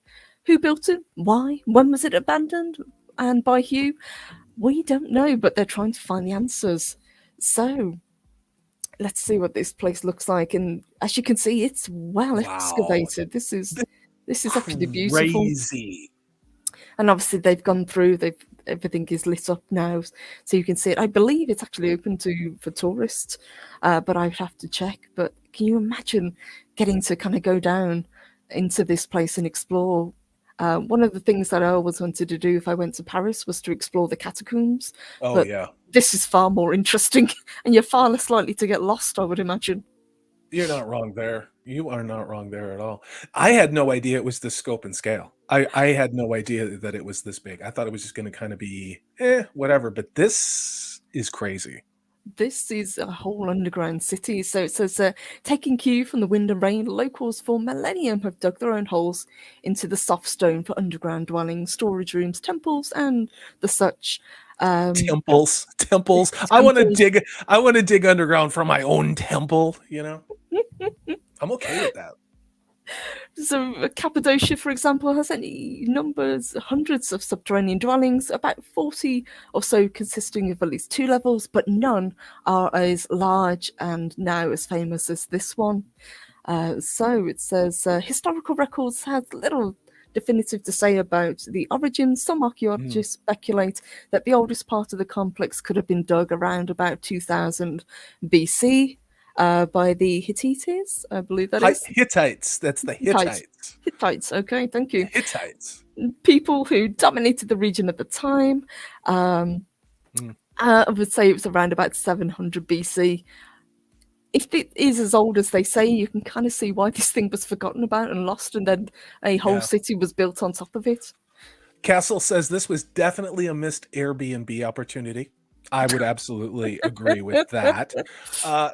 Who built it? Why? When was it abandoned? And by who? We don't know, but they're trying to find the answers. So, let's see what this place looks like, and as you can see, it's well excavated. This is actually beautiful. Crazy. And obviously, they've gone through. Everything is lit up now, so you can see it. I believe it's actually open for tourists, but I'd have to check. But can you imagine getting to kind of go down into this place and explore? One of the things that I always wanted to do if I went to Paris was to explore the catacombs. Oh, but yeah. This is far more interesting, and you're far less likely to get lost, I would imagine. You're not wrong there. You are not wrong there at all. I had no idea it was this scope and scale. I had no idea that it was this big. I thought it was just going to kind of be, whatever. But this is crazy. This is a whole underground city. So it says, taking cue from the wind and rain, locals for millennium have dug their own holes into the soft stone for underground dwellings, storage rooms, temples, and the such. Temples. I want to dig underground for my own temple, you know? I'm okay with that. So Cappadocia, for example, has hundreds of subterranean dwellings, about 40 or so consisting of at least 2 levels, but none are as large and now as famous as this one. So it says historical records has little definitive to say about the origins. Some archaeologists speculate that the oldest part of the complex could have been dug around about 2000 BC. By the Hittites, I believe that is. Hittites. That's the Hittites. Hittites, okay, thank you. Hittites. People who dominated the region at the time. I would say it was around about 700 BC. If it is as old as they say, you can kind of see why this thing was forgotten about and lost, and then a whole city was built on top of it. Castle says this was definitely a missed Airbnb opportunity. I would absolutely agree with that.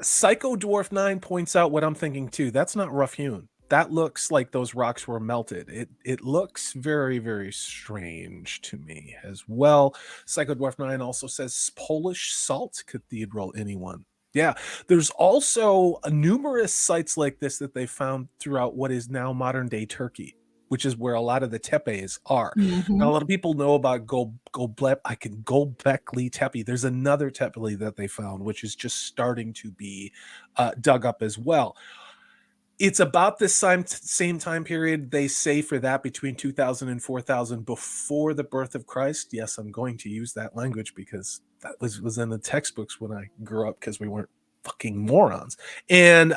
Psycho Dwarf 9 points out what I'm thinking too. That's not rough hewn. That looks like those rocks were melted. It looks very, very strange to me as well. Psycho Dwarf 9 also says Polish Salt Cathedral, anyone? Yeah, there's also numerous sites like this that they found throughout what is now modern day Turkey, which is where a lot of the tepes are. Now, a lot of people know about Göbekli Tepe. There's another tepe that they found, which is just starting to be dug up as well. It's about the same time period, they say, for that, between 2000 and 4000 before the birth of Christ. Yes, I'm going to use that language because that was in the textbooks when I grew up, because we weren't fucking morons. And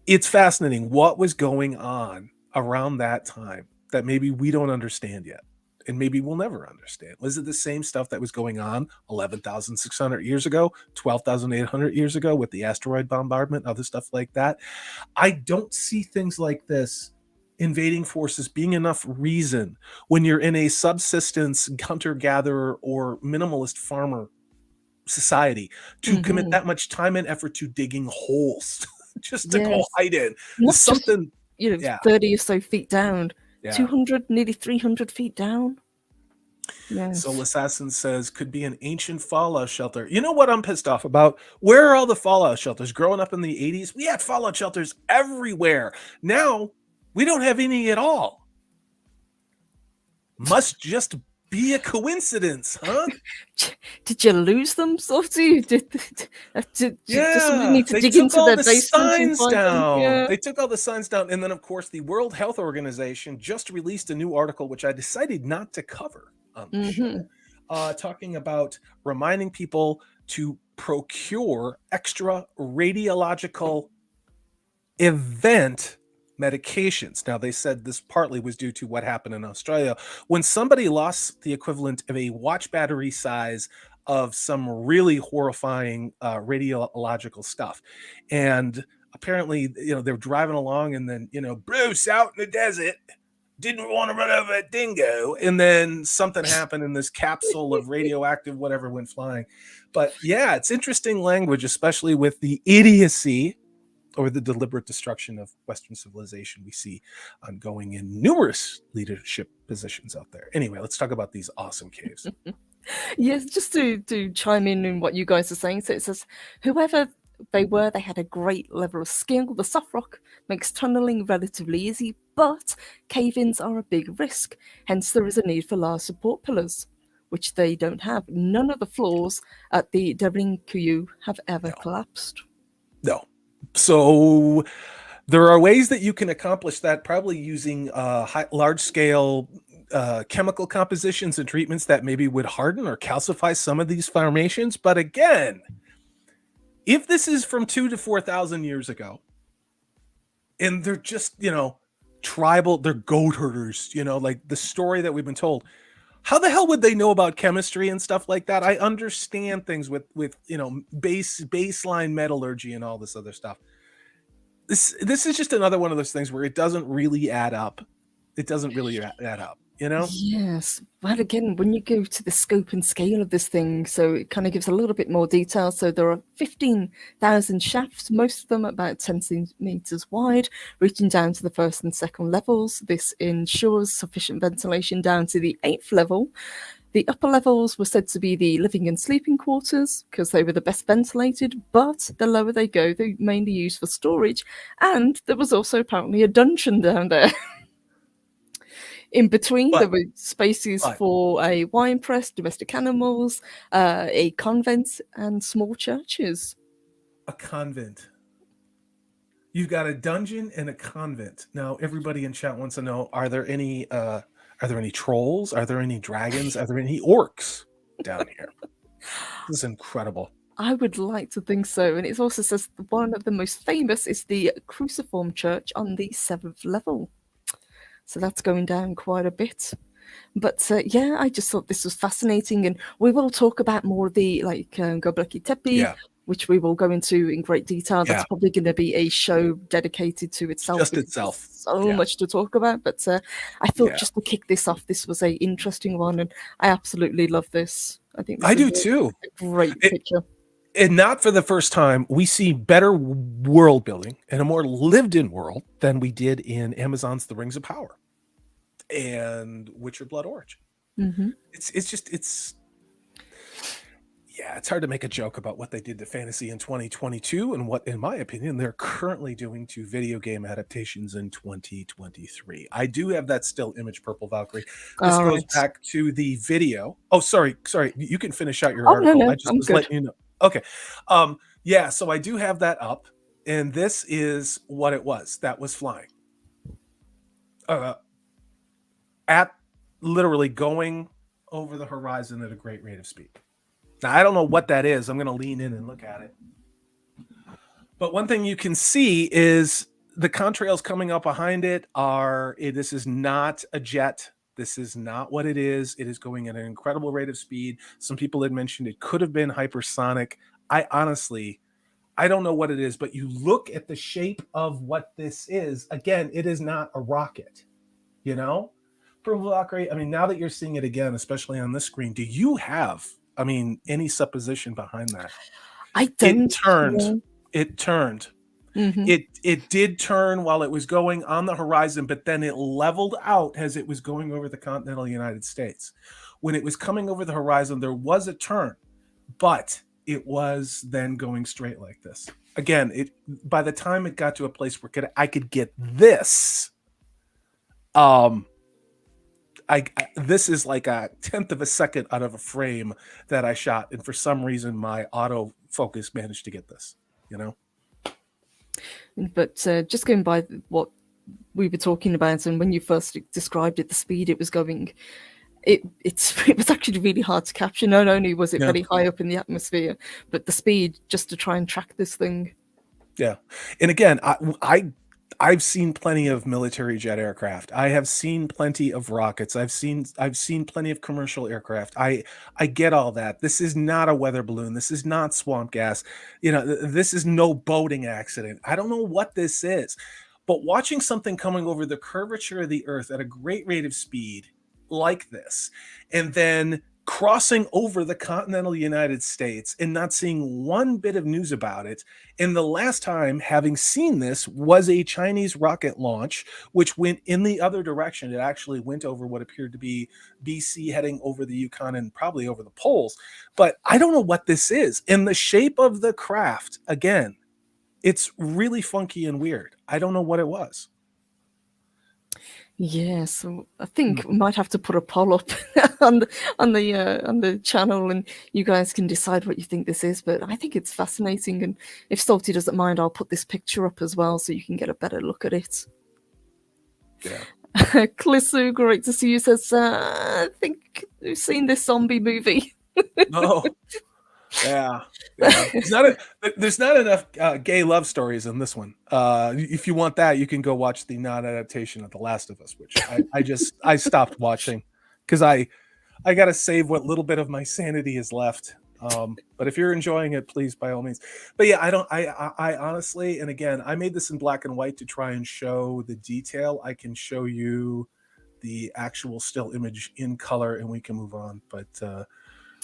it's fascinating what was going on around that time that maybe we don't understand yet, and maybe we'll never understand. Was it the same stuff that was going on 11,600 years ago, 12,800 years ago with the asteroid bombardment, other stuff like that? I don't see things like this, invading forces, being enough reason when you're in a subsistence hunter-gatherer or minimalist farmer society to commit that much time and effort to digging holes just to go hide in. Not something just, 30 or so feet down. 200, nearly 300 feet down. Yes. Soul Assassin says, could be an ancient fallout shelter. You know what I'm pissed off about? Where are all the fallout shelters? Growing up in the 80s, we had fallout shelters everywhere. Now, we don't have any at all. Must just be a coincidence, huh? Did you lose them, Softy? Did somebody need to they dig took into all their the basement signs and find down. them? They took all the signs down, and then of course the World Health Organization just released a new article, which I decided not to cover on the show, talking about reminding people to procure extra radiological event medications. Now, they said this partly was due to what happened in Australia when somebody lost the equivalent of a watch battery size of some really horrifying radiological stuff. And apparently, they're driving along, and then, Bruce out in the desert didn't want to run over a dingo, and then something happened, and this capsule of radioactive whatever went flying. But yeah, it's interesting language, especially with the idiocy or the deliberate destruction of Western civilization we see ongoing in numerous leadership positions out there. Anyway, let's talk about these awesome caves. Yes, just to chime in what you guys are saying. So it says, whoever they were, they had a great level of skill. The soft rock makes tunneling relatively easy, but cave-ins are a big risk. Hence, there is a need for large support pillars, which they don't have. None of the floors at the Devlin-Kuyu have ever collapsed. No. So there are ways that you can accomplish that, probably using large-scale chemical compositions and treatments that maybe would harden or calcify some of these formations. But again, if this is from 2,000 to 4,000 years ago, and they're just, tribal, they're goat herders, like the story that we've been told, how the hell would they know about chemistry and stuff like that? I understand things with baseline metallurgy and all this other stuff. This is just another one of those things where it doesn't really add up. It doesn't really add up, Yes, but again, when you go to the scope and scale of this thing, so it kind of gives a little bit more detail. So there are 15,000 shafts, most of them about 10 centimeters wide, reaching down to the first and second levels. This ensures sufficient ventilation down to the 8th level. The upper levels were said to be the living and sleeping quarters because they were the best ventilated, but the lower they go, they're mainly used for storage. And there was also apparently a dungeon down there. In between, there were spaces for a wine press, domestic animals, a convent, and small churches. A convent. You've got a dungeon and a convent. Now, everybody in chat wants to know: Are there any trolls? Are there any dragons? Are there any orcs down here? This is incredible. I would like to think so. And it also says one of the most famous is the Cruciform Church on the 7th level. So that's going down quite a bit. But yeah, I just thought this was fascinating. And we will talk about more of the Göbekli Tepe, which we will go into in great detail. That's probably going to be a show dedicated to itself. Just itself. So much to talk about. But I thought just to kick this off, this was an interesting one. And I absolutely love this. I think this I do too. A great picture. And not for the first time, we see better world building and a more lived-in world than we did in Amazon's The Rings of Power and Witcher Blood Origin. Mm-hmm. It's hard to make a joke about what they did to fantasy in 2022 and what, in my opinion, they're currently doing to video game adaptations in 2023. I do have that still image, Purple Valkyrie. This goes back to the video. Oh, sorry. You can finish out your article. No, I just was letting you know. Okay. So I do have that up, and this is what it was that was flying. At literally going over the horizon at a great rate of speed. Now, I don't know what that is. I'm going to lean in and look at it. But one thing you can see is the contrails coming up behind it this is not a jet. This is not what it is. It is going at an incredible rate of speed. Some people had mentioned it could have been hypersonic. I don't know what it is, but you look at the shape of what this is. Again, it is not a rocket, Purple Valkyrie, now that you're seeing it again, especially on this screen, do you have, any supposition behind that? I don't. It turned. Mm-hmm. It did turn while it was going on the horizon, but then it leveled out as it was going over the continental United States. When it was coming over the horizon, there was a turn, but it was then going straight like this. Again, by the time it got to a place where I could get this, this is like a 1/10 of a second out of a frame that I shot, and for some reason my autofocus managed to get this, But just going by what we were talking about, and when you first described it, the speed it was going, it was actually really hard to capture. Not only was it very high up in the atmosphere, but the speed just to try and track this thing. Yeah. And again, I've seen plenty of military jet aircraft. I have seen plenty of rockets. I've seen plenty of commercial aircraft. I get all that. This is not a weather balloon. This is not swamp gas. This is no boating accident. I don't know what this is. But watching something coming over the curvature of the earth at a great rate of speed like this, and then crossing over the continental United States and not seeing one bit of news about it. And the last time having seen this was a Chinese rocket launch, which went in the other direction. It actually went over what appeared to be BC, heading over the Yukon and probably over the poles. But I don't know what this is. And the shape of the craft, again, it's really funky and weird. I don't know what it was. Yeah, so I think we might have to put a poll up on the channel, and you guys can decide what you think this is. But I think it's fascinating, and if Salty doesn't mind, I'll put this picture up as well so you can get a better look at it. Yeah. Clissu, great to see you. Says, I think we've seen this zombie movie. No. Yeah. There's not enough gay love stories in this one. If you want that, you can go watch the non-adaptation of The Last of Us, which I stopped watching because I got to save what little bit of my sanity is left. But if you're enjoying it, please, by all means. But yeah, I honestly, and again, I made this in black and white to try and show the detail. I can show you the actual still image in color and we can move on. But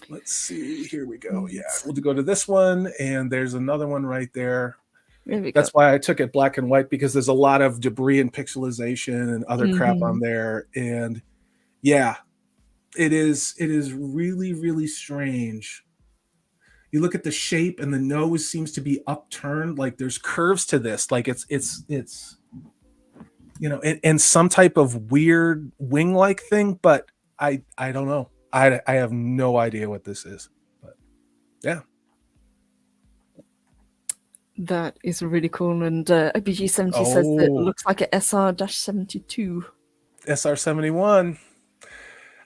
let's see. Here we go. Yeah, we'll go to this one, and there's another one right there. That's why I took it black and white, because there's a lot of debris and pixelization and other crap on there. And yeah, it is really, really strange. You look at the shape, and the nose seems to be upturned. Like there's curves to this. Like it's and some type of weird wing-like thing. But I don't know. I have no idea what this is, but yeah. That is really cool. And OBG70 says that it looks like a SR-72. SR-71.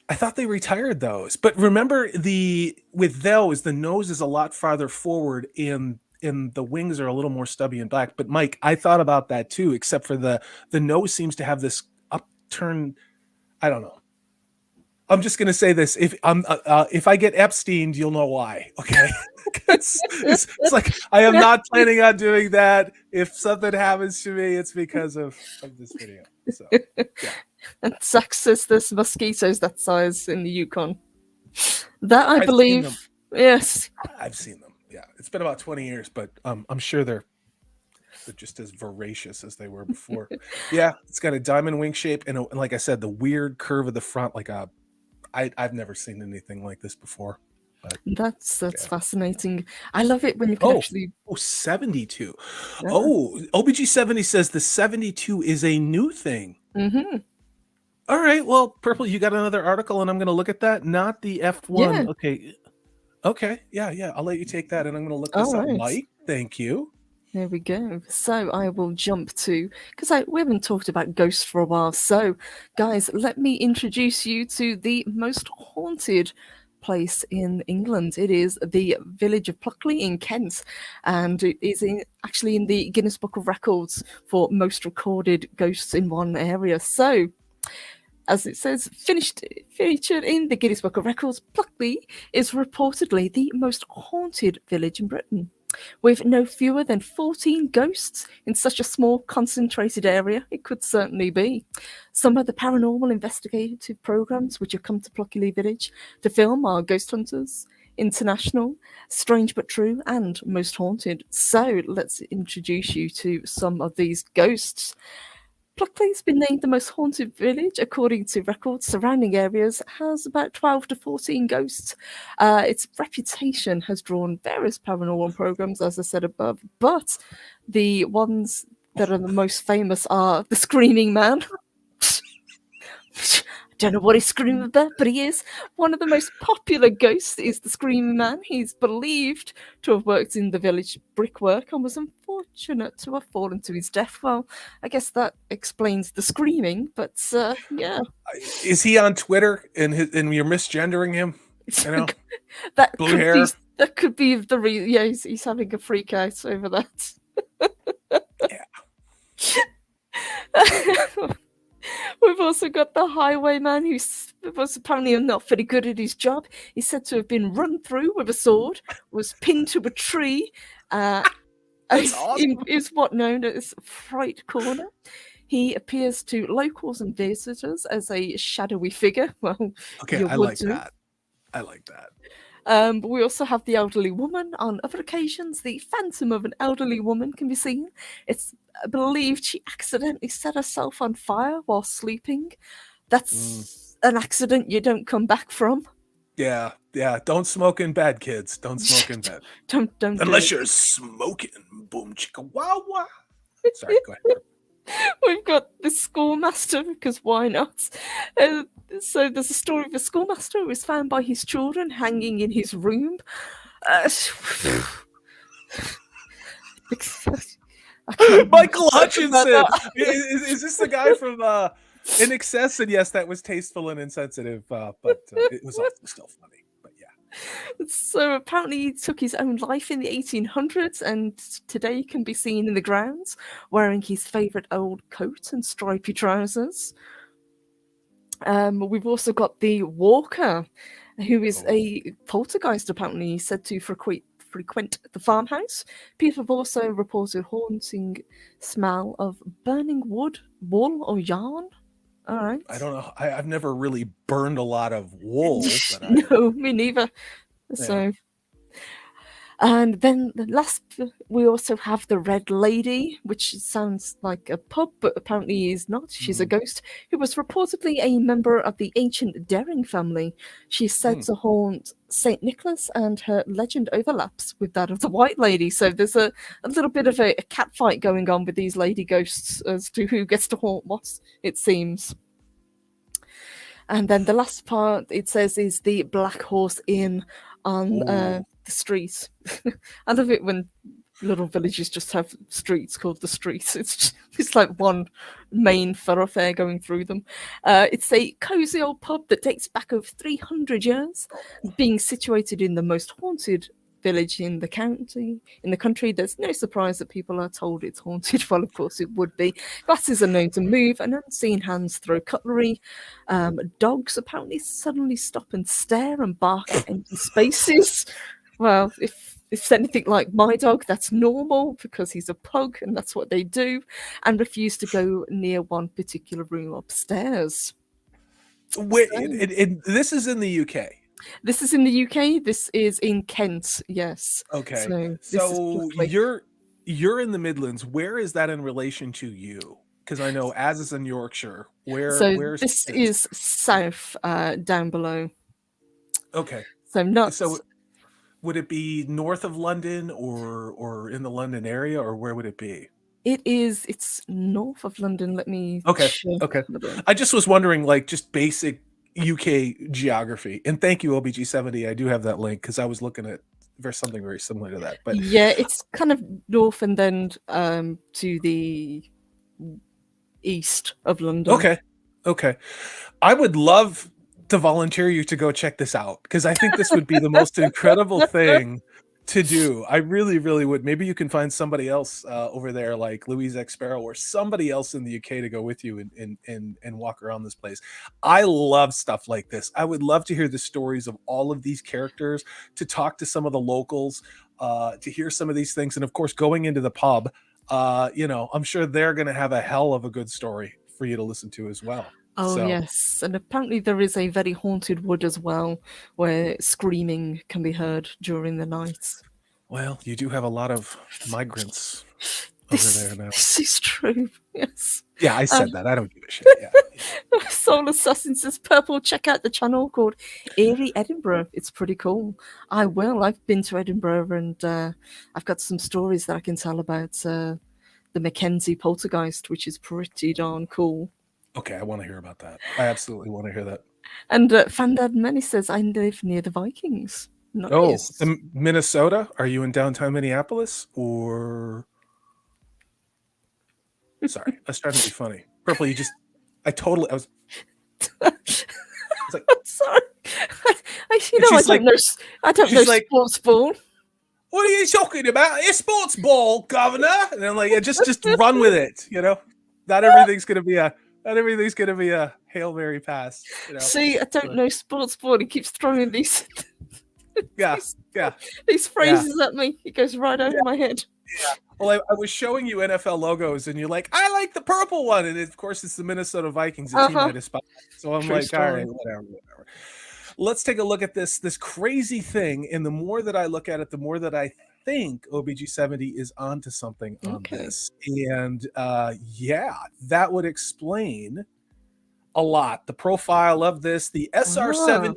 I thought they retired those, but remember with those, the nose is a lot farther forward and the wings are a little more stubby and black. But Mike, I thought about that too, except for the nose seems to have this upturned. I don't know. I'm just gonna say this: if I get Epsteined, you'll know why. Okay, it's like I am not planning on doing that. If something happens to me, it's because of this video. So, yeah. And Zach says there's mosquitoes that size in the Yukon. That I believe, yes, I've seen them. Yeah, it's been about 20 years, but I'm sure they're just as voracious as they were before. Yeah, it's got a diamond wing shape, and like I said, the weird curve of the front, like I've never seen anything like this before. But, that's fascinating. I love it when you can actually... 72. Yeah. OBG70 says the 72 is a new thing. Mm-hmm. All right, well, Purple, you got another article, and I'm going to look at that. Not the F1. Yeah. Okay. Yeah. I'll let you take that, and I'm going to look this up. Mike, thank you. There we go. So I will jump to, because we haven't talked about ghosts for a while. So, guys, let me introduce you to the most haunted place in England. It is the village of Pluckley in Kent, and it is actually in the Guinness Book of Records for most recorded ghosts in one area. So, as it says, featured in the Guinness Book of Records, Pluckley is reportedly the most haunted village in Britain, with no fewer than 14 ghosts in such a small, concentrated area. It could certainly be. Some of the paranormal investigative programs which have come to Pluckley Village to film are Ghost Hunters, International, Strange But True, and Most Haunted. So let's introduce you to some of these ghosts. Pluckley's been named the most haunted village according to records. Surrounding areas has about 12 to 14 ghosts. Its reputation has drawn various paranormal programs, as I said above, but the ones that are the most famous are the Screaming Man. Don't know what he's screaming about, but he is. One of the most popular ghosts is the Screaming Man. He's believed to have worked in the village brickwork and was unfortunate to have fallen to his death. Well, I guess that explains the screaming, but yeah. Is he on Twitter and you're misgendering him? You know, that blue hair. That could be the reason. Yeah, he's having a freak out over that. Yeah. We've also got the highwayman who was apparently not very good at his job. He's said to have been run through with a sword, was pinned to a tree. That's awesome. Is what known as Fright Corner. He appears to locals and visitors as a shadowy figure. Well, okay, I like that. I like that. But we also have the elderly woman. On other occasions, the phantom of an elderly woman can be seen. It's believed she accidentally set herself on fire while sleeping. That's an accident you don't come back from. Yeah. Don't smoke in bed, kids. Don't smoke in bed. don't unless you're smoking. Boom, chicka, wow, wow. Sorry, go ahead. We've got the schoolmaster, because why not? So there's a story of a schoolmaster who was found by his children hanging in his room. Michael Hutchinson! Is this the guy from In Excess? And yes, that was tasteful and insensitive, but it was also still funny. But yeah. So apparently he took his own life in the 1800s and today can be seen in the grounds wearing his favourite old coat and stripy trousers. We've also got the Walker, who is a poltergeist, apparently said to frequent the farmhouse. People have also reported haunting smell of burning wood, wool, or yarn. All right. I don't know. I've never really burned a lot of wool. But no, me neither. Yeah. So, and then the last, we also have the Red Lady, which sounds like a pub, but apparently is not. She's a ghost who was reportedly a member of the ancient Daring family. She's said to haunt St. Nicholas, and her legend overlaps with that of the White Lady. So there's a little bit of a cat fight going on with these lady ghosts as to who gets to haunt what, it seems. And then the last part, it says, is the Black Horse Inn on the street. I love it when little villages just have streets called the streets. It's like one main thoroughfare going through them. It's a cozy old pub that dates back over 300 years, being situated in the most haunted village in the country. There's no surprise that people are told it's haunted. Well, of course it would be. Glasses are known to move, and unseen hands throw cutlery. Dogs apparently suddenly stop and stare and bark at empty spaces. Well, if it's anything like my dog, that's normal because he's a pug and that's what they do, and refuse to go near one particular room upstairs. Wait, this is in the UK. This is in the UK. This is in Kent. Yes. Okay. So you're in the Midlands. Where is that in relation to you? Because I know Az is in Yorkshire. Where's this is south, down below. Okay. So would it be north of London or in the London area, or where would it be? It's north of London. Let me Okay. I just was wondering, like, just basic UK geography. And thank you, OBG70. I do have that link because I was looking at something very similar to that. But yeah, it's kind of north and then to the east of London. Okay. I would love to volunteer you to go check this out because I think this would be the most incredible thing to do. I really, really would. Maybe you can find somebody else over there, like Louise X Sparrow, or somebody else in the UK to go with you and walk around this place. I love stuff like this. I would love to hear the stories of all of these characters, to talk to some of the locals, to hear some of these things, and of course, going into the pub. I'm sure they're going to have a hell of a good story for you to listen to as well. Oh, yes. And apparently there is a very haunted wood as well, where screaming can be heard during the night. Well, you do have a lot of migrants over there now. This is true, yes. Yeah, I said that. I don't give a shit. Yeah. Soul Assassin says, Purple, check out the channel called Eerie Edinburgh. It's pretty cool. I will. I've been to Edinburgh, and I've got some stories that I can tell about the Mackenzie poltergeist, which is pretty darn cool. Okay, I want to hear about that. I absolutely want to hear that. And Fandad Many says, I live near the Vikings. Oh, Nice. Minnesota? Are you in downtown Minneapolis or? Sorry, I was trying to be funny. Purple, I was like, Sorry. I she's like, don't know. I don't know she's like, sports ball. what are you talking about? It's sports ball, governor. And I'm like, just run with it, Not everything's gonna be a Hail Mary pass, See, I don't know sports ball. He keeps throwing these Yeah, these phrases at me. It goes right over my head. Yeah. Well, I was showing you NFL logos, and you're like, I like the purple one, and of course, it's the Minnesota Vikings, a team I despise. So I'm True like, story. all right, whatever. Let's take a look at this crazy thing, and the more that I look at it, the more that I think OBG70 is onto something on this, and that would explain a lot. The profile of this, the SR72.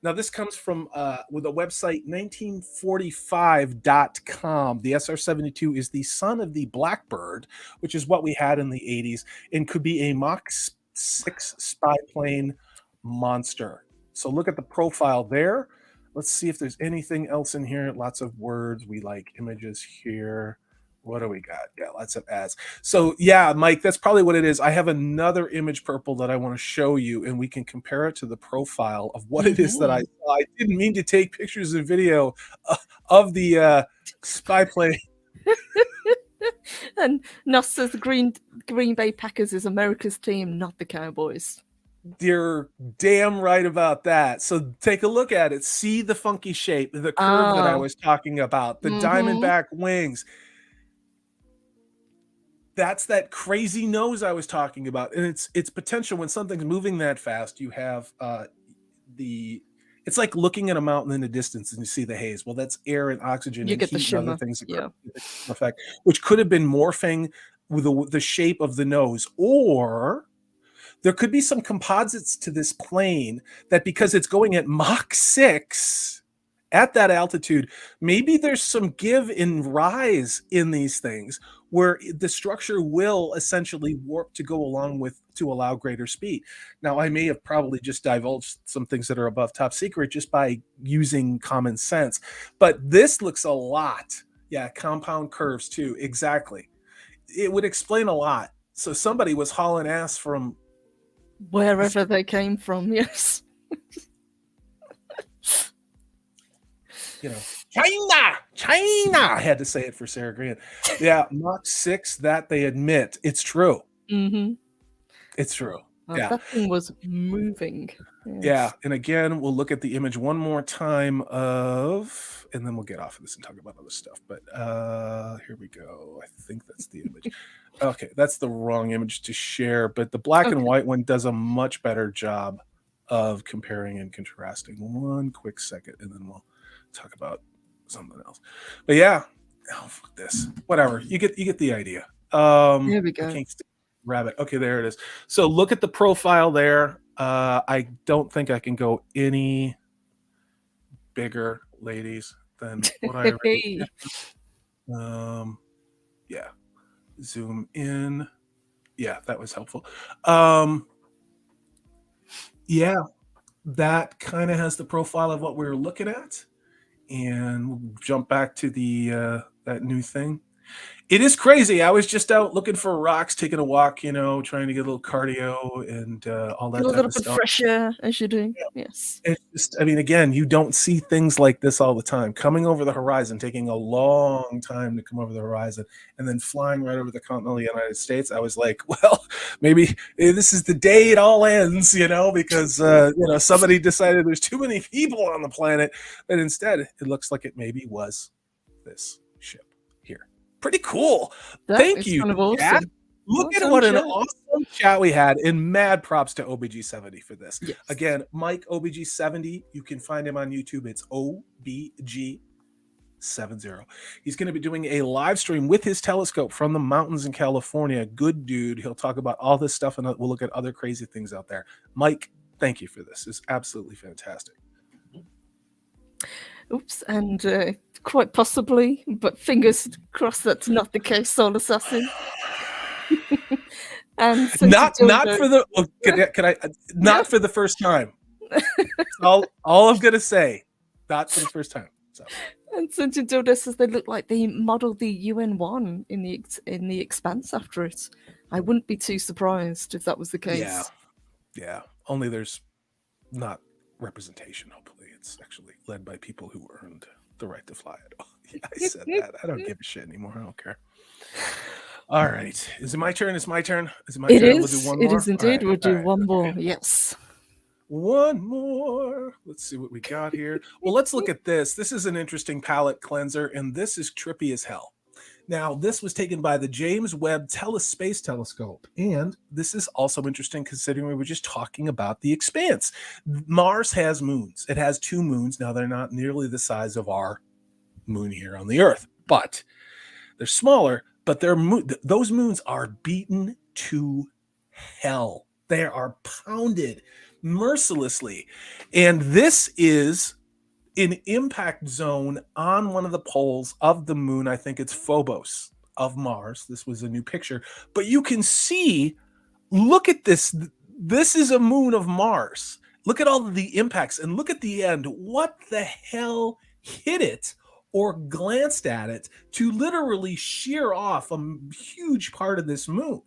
Now, this comes from with a website 1945.com. The SR-72 is the son of the Blackbird, which is what we had in the 80s, and could be a Mach 6 spy plane monster. So look at the profile there. Let's see if there's anything else in here. Lots of words. We like images here. What do we got? Yeah, lots of ads. So yeah, Mike, that's probably what it is. I have another image, Purple, that I want to show you, and we can compare it to the profile of what it is that I saw. I didn't mean to take pictures and video of the spy plane. And Nuss says the Green Bay Packers is America's team, not the Cowboys. You're damn right about that. So take a look at it. See the funky shape, the curve that I was talking about, the diamondback wings. That's that crazy nose I was talking about, and it's potential. When something's moving that fast, you have it's like looking at a mountain in the distance and you see the haze. Well, that's air and oxygen you and get heat the shimmer. And other things effect, which could have been morphing with the shape of the nose, or there could be some composites to this plane that, because it's going at Mach 6 at that altitude, maybe there's some give and rise in these things where the structure will essentially warp to go along with, to allow greater speed. Now, I may have probably just divulged some things that are above top secret just by using common sense, but this looks a lot. Yeah, compound curves too. Exactly. It would explain a lot. So somebody was hauling ass from wherever they came from. Yes. China. I had to say it for Sarah Green. Yeah, Mach 6, that they admit. It's true. It's true. Yeah. That thing was moving. Yes. Yeah, and again, we'll look at the image one more time and then we'll get off of this and talk about other stuff. But here we go. I think that's the image. Okay, that's the wrong image to share, but the black and white one does a much better job of comparing and contrasting. One quick second, and then we'll talk about something else. But yeah, fuck this. Whatever. You get the idea. Here we go. I can't rabbit. Okay, there it is. So look at the profile there. I don't think I can go any bigger, ladies, than what I already did. Yeah. Zoom in. Yeah, that was helpful. Yeah, that kind of has the profile of what we were looking at. And we'll jump back to the that new thing. It is crazy. I was just out looking for rocks, taking a walk, trying to get a little cardio and all that. Get a little bit fresher as you do. Yeah. Yes. It's just, I mean, again, you don't see things like this all the time. Coming over the horizon, taking a long time to come over the horizon, and then flying right over the continental United States. I was like, well, maybe this is the day it all ends, because somebody decided there's too many people on the planet, but instead, it looks like it maybe was this ship here. Pretty cool. Thank you. Kind of awesome. Look at what an awesome chat we had, and mad props to OBG70 for this. Yes. Again, Mike OBG70, you can find him on YouTube. It's OBG70. He's going to be doing a live stream with his telescope from the mountains in California. Good dude. He'll talk about all this stuff, and we'll look at other crazy things out there. Mike, thank you for this. It's absolutely fantastic. Oops, and quite possibly, but fingers crossed that's not the case, Soul Assassin. And not for the can I not for the first time. All I'm gonna say, not for the first time. So. And Scented Dildo says they look like they modelled the UN-1 in the Expanse after it. I wouldn't be too surprised if that was the case. Yeah. Only there's not representation. Hopefully, it's actually led by people who earned the right to fly it. Yeah, I said that. I don't give a shit anymore. I don't care. All right. Is it my turn? It's my turn. Is it my turn? We'll do one more. It is indeed. We'll do one more. Yes. One more. Let's see what we got here. Well, let's look at this. This is an interesting palette cleanser, and this is trippy as hell. Now, this was taken by the James Webb Space Telescope, and this is also interesting considering we were just talking about the expanse. Mars has moons. It has 2 moons. Now, they're not nearly the size of our moon here on the Earth, but they're smaller, but those moons are beaten to hell. They are pounded mercilessly. And this is an impact zone on one of the poles of the moon. I think it's Phobos of Mars. This was a new picture, but you can see, look at this. This is a moon of Mars. Look at all of the impacts and look at the end. What the hell hit it or glanced at it to literally shear off a huge part of this moon?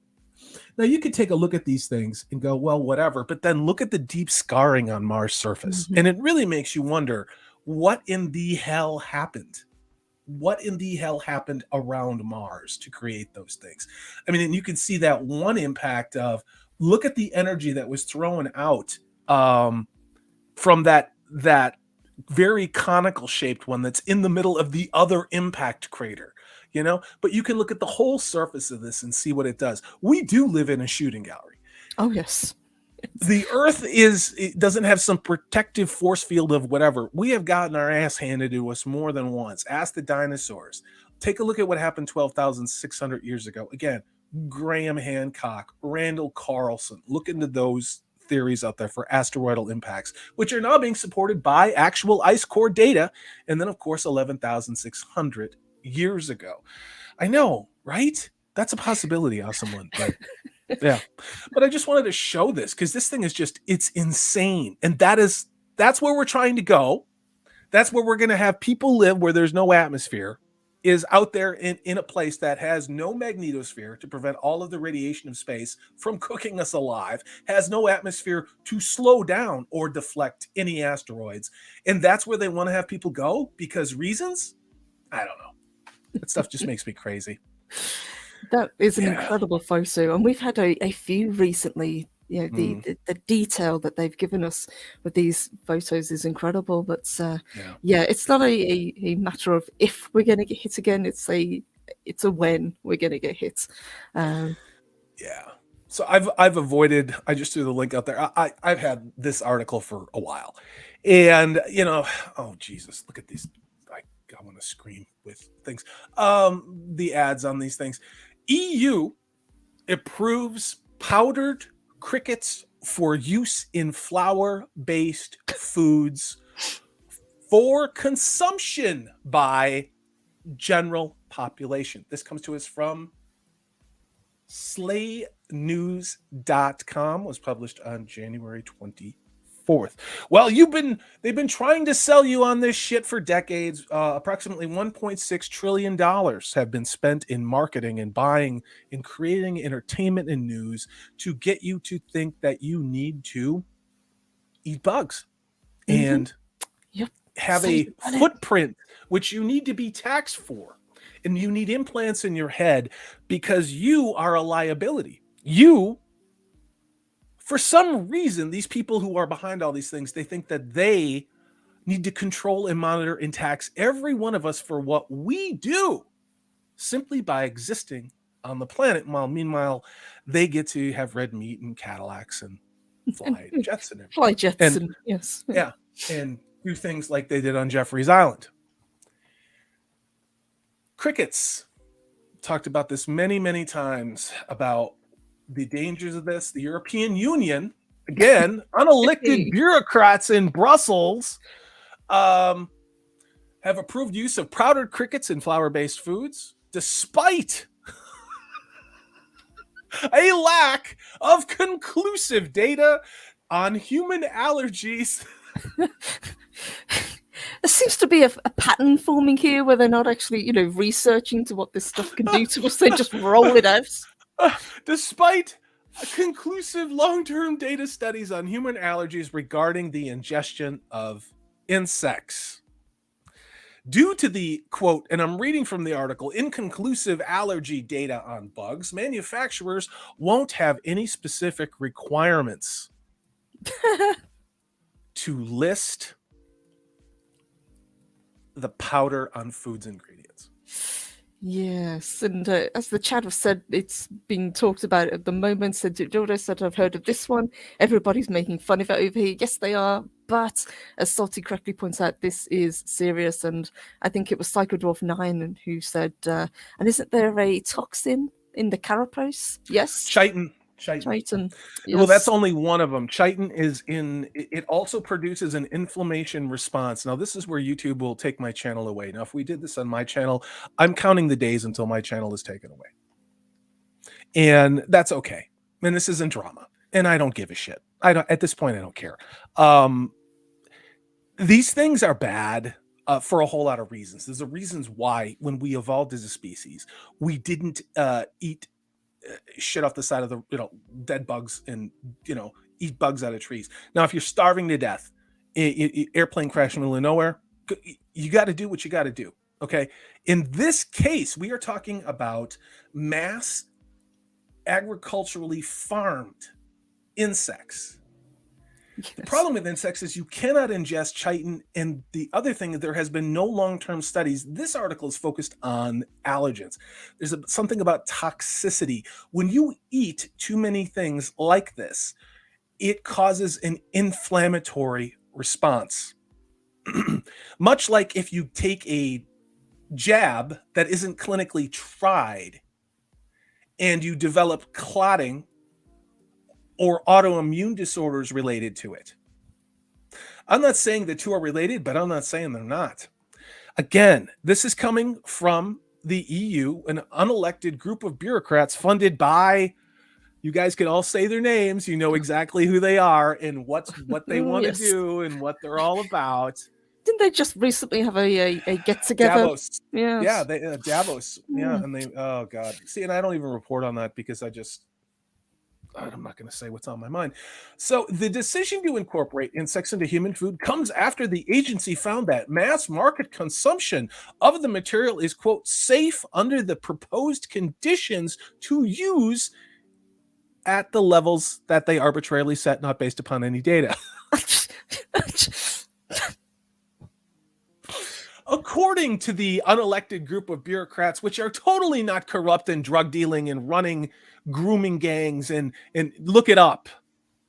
Now, you could take a look at these things and go, well, whatever, but then look at the deep scarring on Mars' surface. And it really makes you wonder, what in the hell happened? What in the hell happened around Mars to create those things? I mean, and you can see that one impact of, look at the energy that was thrown out from that very conical shaped one that's in the middle of the other impact crater. But you can look at the whole surface of this and see what it does. We do live in a shooting gallery. Oh, yes. The Earth it doesn't have some protective force field of whatever. We have gotten our ass handed to us more than once. Ask the dinosaurs. Take a look at what happened 12,600 years ago. Again, Graham Hancock, Randall Carlson. Look into those theories out there for asteroidal impacts, which are now being supported by actual ice core data. And then, of course, 11,600 years ago. I know, right? That's a possibility, awesome. But yeah. But I just wanted to show this because this thing is it's insane. And that's where we're trying to go. That's where we're going to have people live where there's no atmosphere, is out there in a place that has no magnetosphere to prevent all of the radiation of space from cooking us alive, has no atmosphere to slow down or deflect any asteroids. And that's where they want to have people go because reasons? I don't know. That stuff just makes me crazy. That is an incredible photo, and we've had a few recently. The detail that they've given us with these photos is incredible. But it's not a matter of if we're going to get hit again. It's a when we're going to get hit. So I've avoided. I just threw the link out there. I've had this article for a while, and oh Jesus, look at these. I want to scream with things. The ads on these things. EU approves powdered crickets for use in flour-based foods for consumption by general population. This comes to us from slaynews.com. Was published on January 24th. Well, they've been trying to sell you on this shit for decades. Approximately $1.6 trillion have been spent in marketing and buying and creating entertainment and news to get you to think that you need to eat bugs and have a footprint, which you need to be taxed for. And you need implants in your head because you are a liability. For some reason, these people who are behind all these things, they think that they need to control and monitor and tax every one of us for what we do simply by existing on the planet. While meanwhile, they get to have red meat and Cadillacs and fly jets and everything. Fly jets and yes. Yeah. And do things like they did on Jeffrey's Island. Crickets. Talked about this many, many times about the dangers of this. The European Union, again, unelected bureaucrats in Brussels, have approved use of powdered crickets in flour-based foods, despite a lack of conclusive data on human allergies. There seems to be a pattern forming here where they're not actually, researching to what this stuff can do to us. They just roll it out. Despite conclusive long-term data studies on human allergies regarding the ingestion of insects. Due to the, quote, and I'm reading from the article, inconclusive allergy data on bugs, manufacturers won't have any specific requirements to list the powder on foods ingredients. Yes, and as the chat have said, it's being talked about at the moment. So Dodo said, I've heard of this one. Everybody's making fun of it over here. Yes, they are. But as Salty correctly points out, this is serious. And I think it was Psychodwarf9 who said, and isn't there a toxin in the carapace? Yes. Chitin. Yes. Well, that's only one of them. Chitin it also produces an inflammation response. Now, this is where YouTube will take my channel away. Now, if we did this on my channel, I'm counting the days until my channel is taken away. And that's okay. And this isn't drama. And I don't give a shit. At this point, I don't care. These things are bad for a whole lot of reasons. There's a reasons why when we evolved as a species, we didn't eat shit off the side of the dead bugs and eat bugs out of trees. Now if you're starving to death, airplane crash in the middle of nowhere, you got to do what you got to do. Okay, in this case we are talking about mass agriculturally farmed insects. Yes. The problem with insects is you cannot ingest chitin, and the other thing, there has been no long-term studies. This article is focused on allergens. There's something about toxicity. When you eat too many things like this, it causes an inflammatory response. Much like if you take a jab that isn't clinically tried and you develop clotting or autoimmune disorders related to it. I'm not saying the two are related, but I'm not saying they're not. Again, this is coming from the EU, an unelected group of bureaucrats funded by, you guys can all say their names, you know exactly who they are and what they want to do and what they're all about. Didn't they just recently have a get-together? Davos. Yes. Yeah, Davos. Yeah, and they, oh God. See, and I don't even report on that because I'm not going to say what's on my mind. So the decision to incorporate insects into human food comes after the agency found that mass market consumption of the material is, quote, safe under the proposed conditions to use at the levels that they arbitrarily set, not based upon any data. According to the unelected group of bureaucrats, which are totally not corrupt and drug dealing and running grooming gangs, and look it up.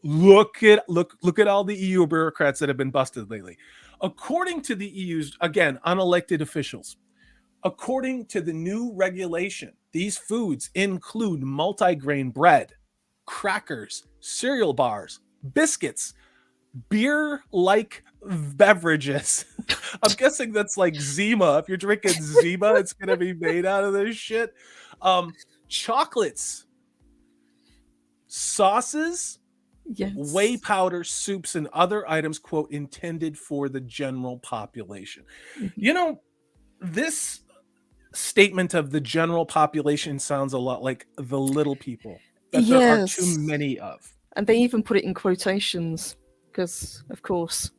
Look at all the EU bureaucrats that have been busted lately. According to the EU's, again, unelected officials, according to the new regulation, these foods include multigrain bread, crackers, cereal bars, biscuits, beer-like beverages. I'm guessing that's like Zima. If you're drinking Zima, it's going to be made out of this shit. Chocolates, sauces, yes, whey powder, soups, and other items, quote, intended for the general population. Mm-hmm. This statement of the general population sounds a lot like the little people that there are too many of. And they even put it in quotations because, of course.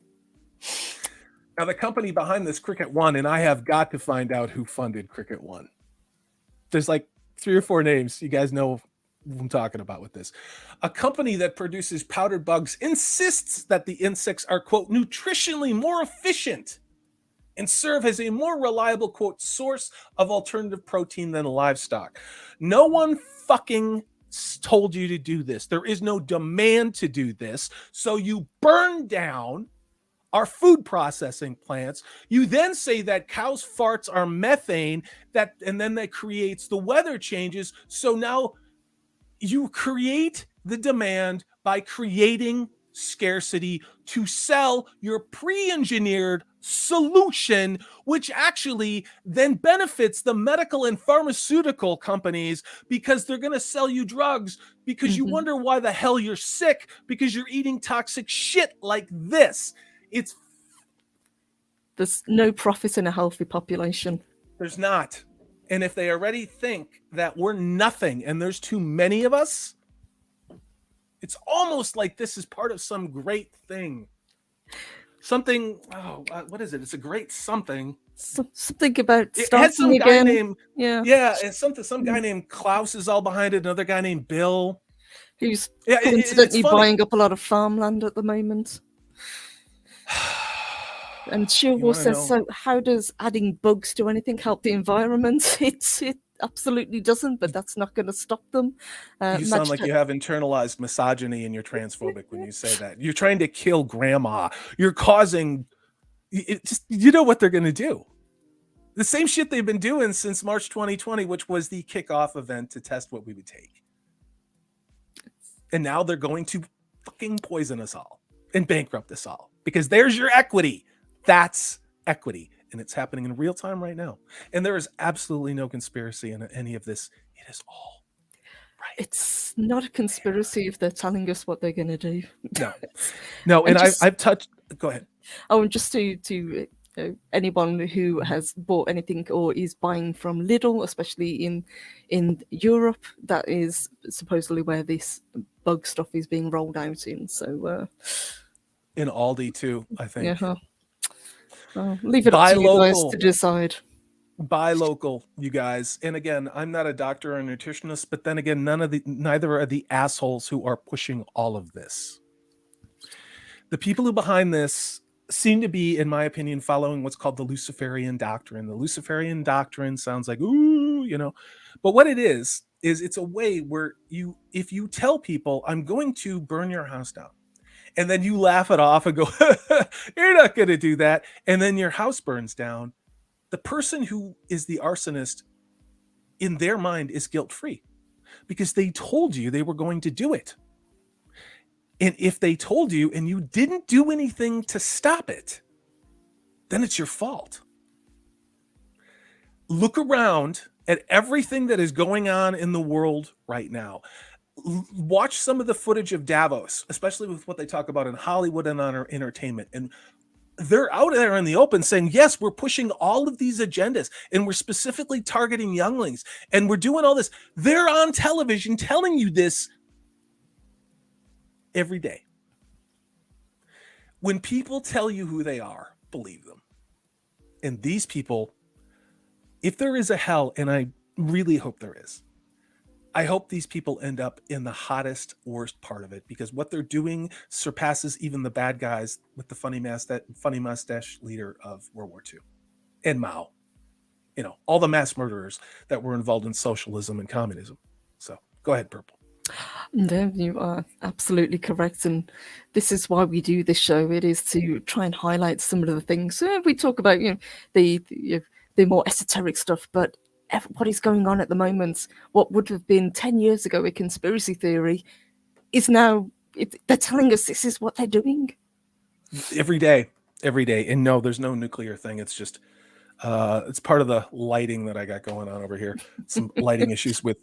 Now, the company behind this, Cricket One, and I have got to find out who funded Cricket One. There's like 3 or 4 names. You guys know who I'm talking about with this. A company that produces powdered bugs insists that the insects are, quote, nutritionally more efficient and serve as a more reliable, quote, source of alternative protein than livestock. No one fucking told you to do this. There is no demand to do this. So you burn down our food processing plants. You then say that cows' farts are methane, and then that creates the weather changes. So now you create the demand by creating scarcity to sell your pre-engineered solution, which actually then benefits the medical and pharmaceutical companies because they're going to sell you drugs because you wonder why the hell you're sick because you're eating toxic shit like this. There's no profit in a healthy population. There's not. And if they already think that we're nothing and there's too many of us, it's almost like this is part of some great thing. Something, what is it? It's a great something. Something about it had some again. Guy named, yeah, and some guy named Klaus is all behind it. Another guy named Bill, who's coincidentally buying up a lot of farmland at the moment. And Shilwell says, so how does adding bugs to anything help the environment? It absolutely doesn't, but that's not going to stop them. You sound like you have internalized misogyny and you're transphobic when you say that. You're trying to kill grandma. You're causing... you know what they're going to do. The same shit they've been doing since March 2020, which was the kickoff event to test what we would take. And now they're going to fucking poison us all and bankrupt us all because there's your equity. That's equity. And it's happening in real time right now. And there is absolutely no conspiracy in any of this. It is all right. It's not a conspiracy if they're telling us what they're going to do. No. And I've touched... Go ahead. Oh, just to anyone who has bought anything or is buying from Lidl, especially in Europe, that is supposedly where this bug stuff is being rolled out in. So in Aldi too, I think. Yeah. Well, leave it up to you guys to decide. Buy local, you guys. And again, I'm not a doctor or a nutritionist, but then again, neither are the assholes who are pushing all of this. The people who behind this seem to be, in my opinion, following what's called the Luciferian doctrine. The Luciferian doctrine sounds like, ooh, but what it is it's a way where if you tell people, I'm going to burn your house down, and then you laugh it off and go, you're not going to do that. And then your house burns down. The person who is the arsonist in their mind is guilt-free because they told you they were going to do it. And if they told you and you didn't do anything to stop it, then it's your fault. Look around at everything that is going on in the world right now. Watch some of the footage of Davos, especially with what they talk about in Hollywood and on our entertainment. And they're out there in the open saying, yes, we're pushing all of these agendas and we're specifically targeting younglings and we're doing all this. They're on television telling you this every day. When people tell you who they are, believe them. And these people, if there is a hell, and I really hope there is, I hope these people end up in the hottest, worst part of it, because what they're doing surpasses even the bad guys with the funny mustache leader of World War II and Mao. All the mass murderers that were involved in socialism and communism. So go ahead, Purple. No, you are absolutely correct, and this is why we do this show. It is to try and highlight some of the things. We talk about, the more esoteric stuff, but what is going on at the moment, what would have been 10 years ago a conspiracy theory, is now, they're telling us this is what they're doing. Every day. And no, there's no nuclear thing. It's just, it's part of the lighting that I got going on over here. Some lighting issues with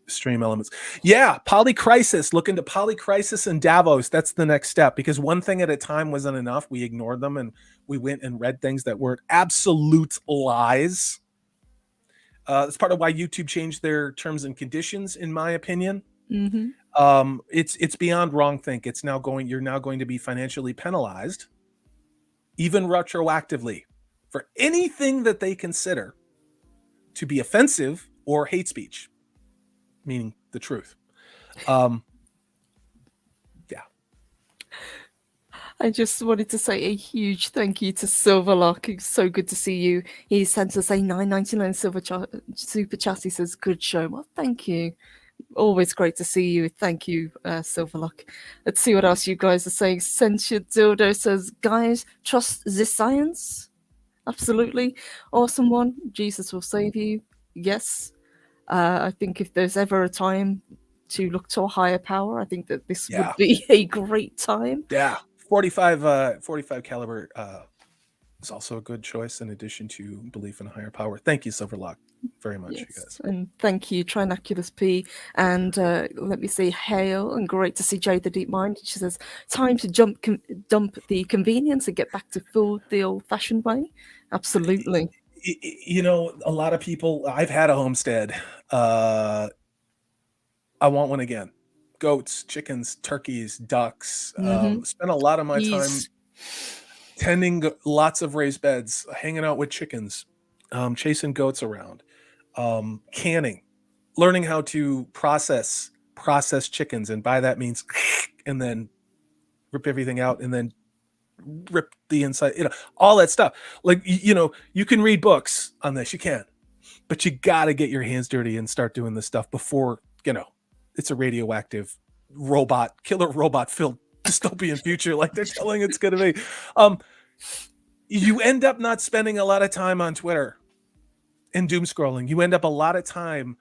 stream elements. Yeah, polycrisis. Look into polycrisis and Davos. That's the next step, because one thing at a time wasn't enough. We ignored them and we went and read things that were absolute lies. It's part of why YouTube changed their terms and conditions, in my opinion. Mm-hmm. It's beyond wrong think. You're now going to be financially penalized, even retroactively, for anything that they consider to be offensive or hate speech, meaning the truth. I just wanted to say a huge thank you to Silverlock. It's so good to see you. He sent us a $9.99 super chat. He says, good show. Well, thank you. Always great to see you. Thank you, Silverlock. Let's see what else you guys are saying. Sentient Dildo says, guys, trust the science. Absolutely. Awesome one. Jesus will save you. Yes. I think if there's ever a time to look to a higher power, I think that this would be a great time. Yeah. 45 caliber is also a good choice in addition to belief in a higher power. Thank you, Silverlock, very much, you Yes, guys. and thank you, Trinaculus P. And let me see, hail, and great to see Jade the Deep Mind. She says, time to dump the convenience and get back to food the old-fashioned way. Absolutely. You know, a lot of people, I've had a homestead. I want one again. Goats, chickens, turkeys, ducks. Spent a lot of my time tending lots of raised beds, hanging out with chickens, chasing goats around, canning, learning how to process chickens, and by that means and then rip everything out and then rip the inside, all that stuff. Like, you can read books on this, you can, but you got to get your hands dirty and start doing this stuff before, it's a radioactive killer robot filled dystopian future like they're telling it's going to be. You end up not spending a lot of time on Twitter and doom scrolling. You end up a lot of time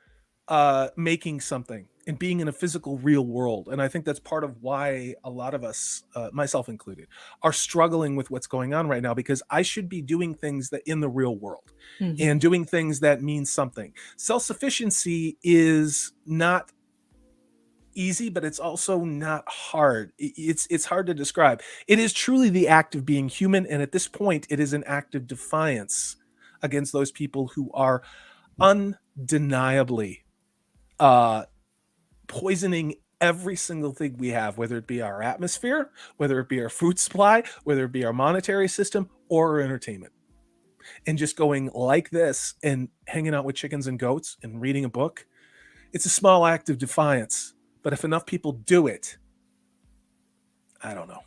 making something and being in a physical real world. And I think that's part of why a lot of us, myself included, are struggling with what's going on right now, because I should be doing things that in the real world and doing things that mean something. Self-sufficiency is not easy, but it's also not hard. It's hard to describe. It is truly the act of being human, and at this point it is an act of defiance against those people who are undeniably poisoning every single thing we have, whether it be our atmosphere, whether it be our food supply, whether it be our monetary system or our entertainment. And just going like this and hanging out with chickens and goats and reading a book, it's a small act of defiance. But if enough people do it, I don't know.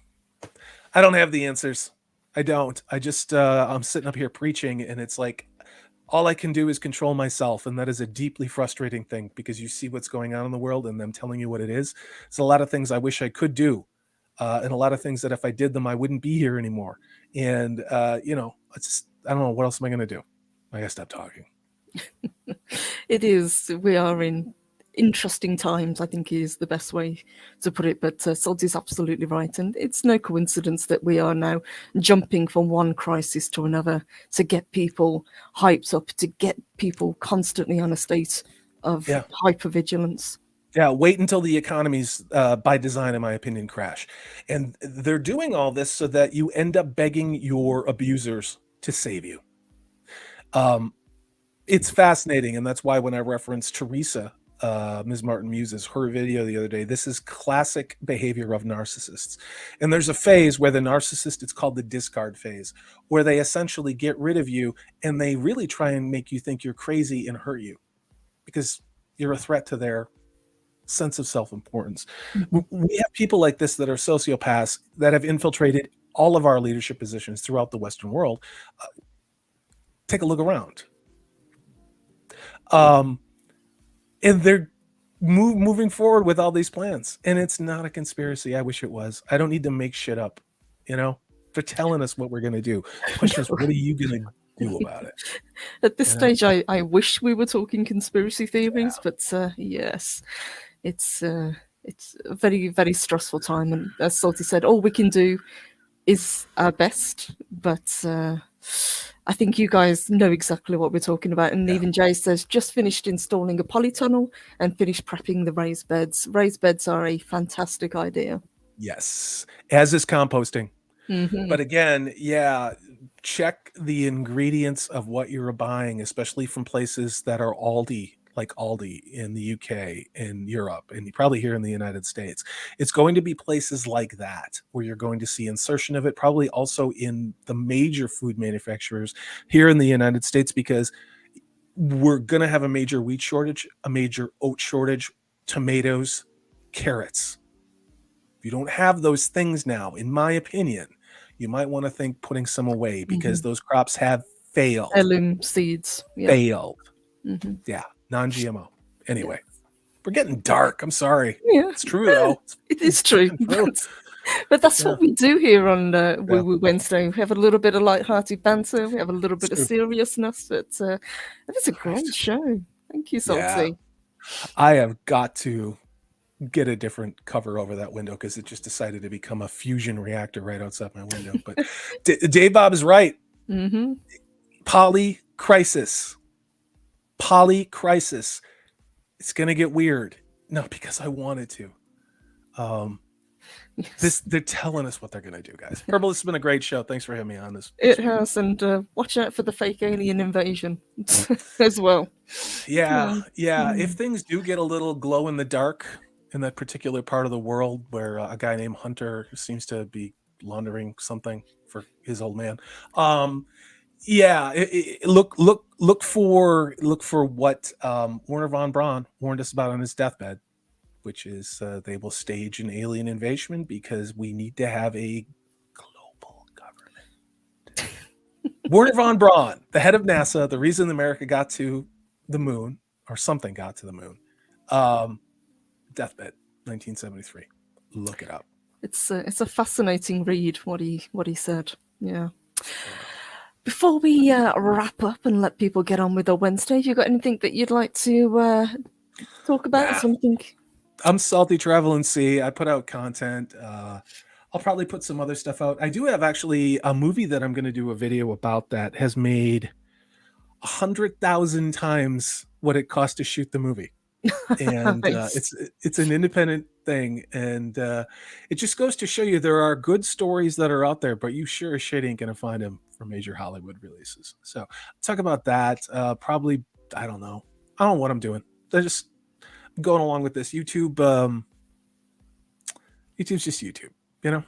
I don't have the answers. I don't. I just, I'm sitting up here preaching, and it's like, all I can do is control myself. And that is a deeply frustrating thing, because you see what's going on in the world and them telling you what it is. It's a lot of things I wish I could do. And a lot of things that if I did them, I wouldn't be here anymore. And, it's just, I don't know. What else am I going to do? I got to stop talking. It is. We are in interesting times, I think is the best way to put it. But Sods is absolutely right. And it's no coincidence that we are now jumping from one crisis to another to get people hyped up, to get people constantly on a state of hypervigilance. Yeah, wait until the economies, by design, in my opinion, crash. And they're doing all this so that you end up begging your abusers to save you. It's fascinating, and that's why when I referenced Teresa, Ms. Martin Muse's, her video the other day, this is classic behavior of narcissists. And there's a phase where the narcissist, it's called the discard phase, where they essentially get rid of you and they really try and make you think you're crazy and hurt you because you're a threat to their sense of self-importance. We have people like this that are sociopaths that have infiltrated all of our leadership positions throughout the Western world. Take a look around. And they're moving forward with all these plans, and it's not a conspiracy. I wish it was. I don't need to make shit up. They're telling us what we're going to do. The question is, what are you going to do about it? At this stage, I wish we were talking conspiracy theories, but yes, it's a very, very stressful time. And as Salty said, all we can do is our best, but I think you guys know exactly what we're talking about. And even Jay says, just finished installing a polytunnel and finished prepping the raised beds. Raised beds are a fantastic idea. Yes, as is composting. But again, check the ingredients of what you're buying, especially from places that are Aldi, like Aldi in the UK, in Europe, and probably here in the United States. It's going to be places like that where you're going to see insertion of it, probably also in the major food manufacturers here in the United States, because we're going to have a major wheat shortage, a major oat shortage, tomatoes, carrots. If you don't have those things now, in my opinion, you might want to think putting some away, because those crops have failed. Heirloom seeds. Failed. Yeah. Non-GMO. Anyway, we're getting dark. I'm sorry. Yeah. It's true, though. It is true. But that's what we do here on Woo Woo Wednesday. We have a little bit of light-hearted banter. We have a little bit of seriousness. But it's a great show. Thank you, Salty. Yeah. I have got to get a different cover over that window because it just decided to become a fusion reactor right outside my window. But Dave Bob is right. Mm-hmm. Polycrisis. Polycrisis. It's gonna get weird. Not because I wanted to. Yes. They're telling us what they're gonna do, guys. Purple, this has been a great show. Thanks for having me on this. It has, and watch out for the fake alien invasion as well. Yeah. Mm. If things do get a little glow in the dark in that particular part of the world where a guy named Hunter seems to be laundering something for his old man, yeah, look for what Werner von Braun warned us about on his deathbed, which is they will stage an alien invasion because we need to have a global government. Werner von Braun, the head of NASA, the reason America got to the moon or something got to the moon, deathbed, 1973. Look it up. It's a fascinating read what he said. Yeah. Before we wrap up and let people get on with their Wednesday, have you got anything that you'd like to talk about? Something? I'm Salty Travel & Sea. I put out content. I'll probably put some other stuff out. I do have actually a movie that I'm going to do a video about that has made 100,000 times what it cost to shoot the movie. And Nice. it's an independent thing, and it just goes to show you there are good stories that are out there, but you sure as shit ain't gonna find them for major Hollywood releases. So talk about that. Probably I don't know what I'm doing. They're just going along with this YouTube. YouTube's just YouTube, you know.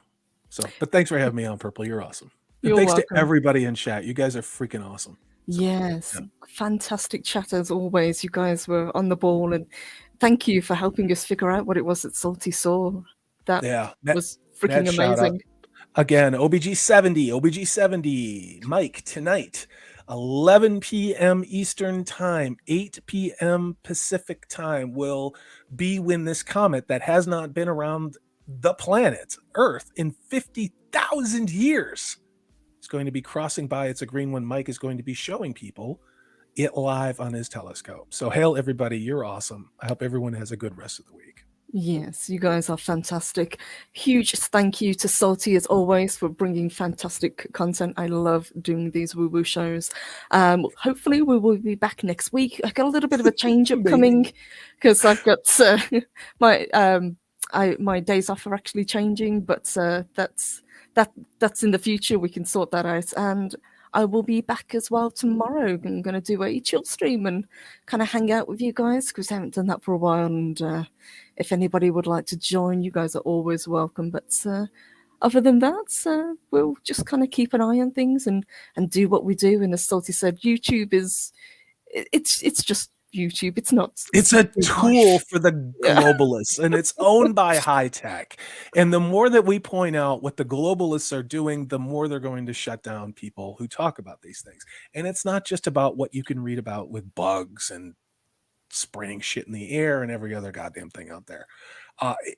So, but thanks for having me on, Purple. You're awesome. And You're thanks welcome. to everybody in chat. You guys are freaking awesome. So, Yes, yeah. fantastic chat as always. You guys were on the ball, and thank you for helping us figure out what it was that Salty saw. That was freaking amazing. Again, OBG 70, Mike, tonight, 11 p.m. Eastern Time, 8 p.m. Pacific Time will be when this comet that has not been around the planet Earth in 50,000 years is going to be crossing by. It's a green one. Mike is going to be showing people it live on his telescope. So hail everybody. You're awesome. I hope everyone has a good rest of the week. Yes, you guys are fantastic. Huge thank you to Salty as always for bringing fantastic content. I love doing these woo-woo shows. Hopefully we will be back next week. I got a little bit of a change upcoming because I've got my days off are actually changing, but that's in the future. We can sort that out, and I will be back as well tomorrow. I'm going to do a chill stream and kind of hang out with you guys because I haven't done that for a while. And if anybody would like to join, you guys are always welcome. But other than that, we'll just kind of keep an eye on things and do what we do. And as Salty said, YouTube is it's just YouTube. It's not. It's a tool for the globalists, and it's owned by high tech. And the more that we point out what the globalists are doing, the more they're going to shut down people who talk about these things. And it's not just about what you can read about with bugs and spraying shit in the air and every other goddamn thing out there.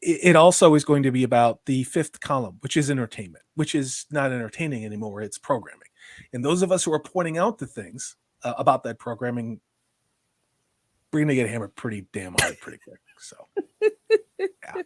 It also is going to be about the fifth column, which is entertainment, which is not entertaining anymore. It's programming. And those of us who are pointing out the things about that programming, we're going to get hammered pretty damn hard pretty quick. So, yeah.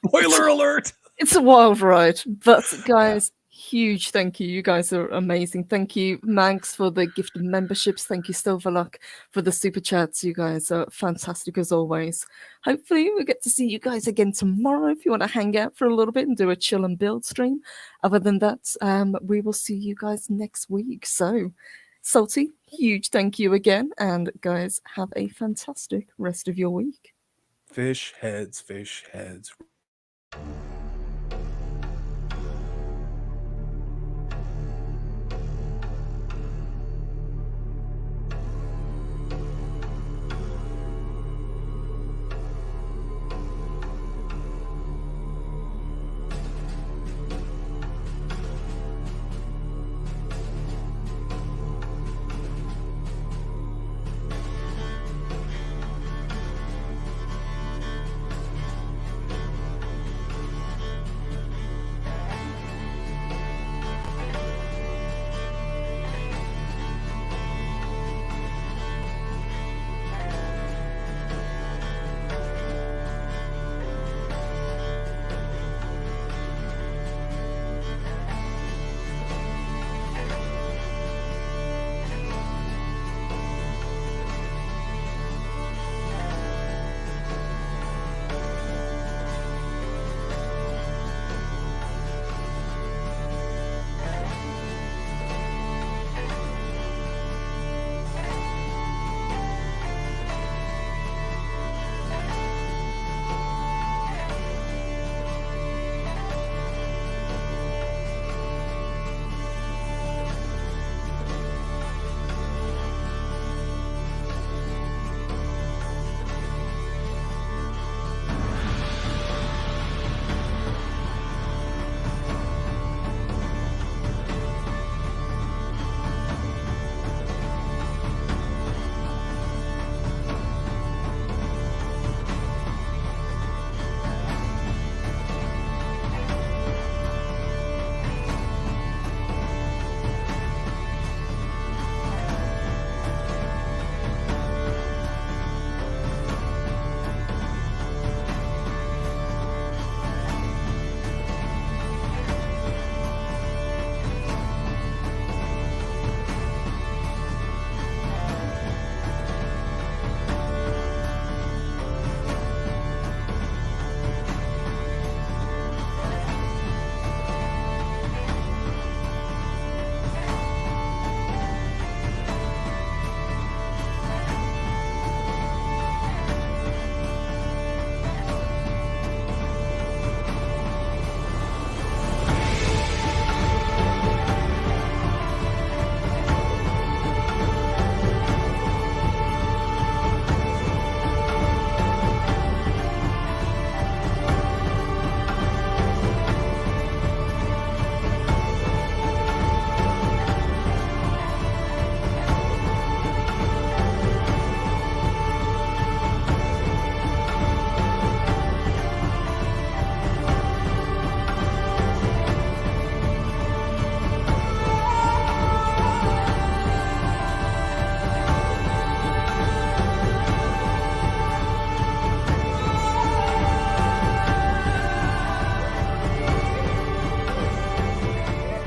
Spoiler alert. It's a wild ride. But guys, huge thank you. You guys are amazing. Thank you, Manx, for the gifted memberships. Thank you, Silverlock, for the super chats. You guys are fantastic as always. Hopefully, we get to see you guys again tomorrow if you want to hang out for a little bit and do a chill and build stream. Other than that, we will see you guys next week. So, Salty, huge thank you again. And guys, have a fantastic rest of your week. Fish heads, fish heads.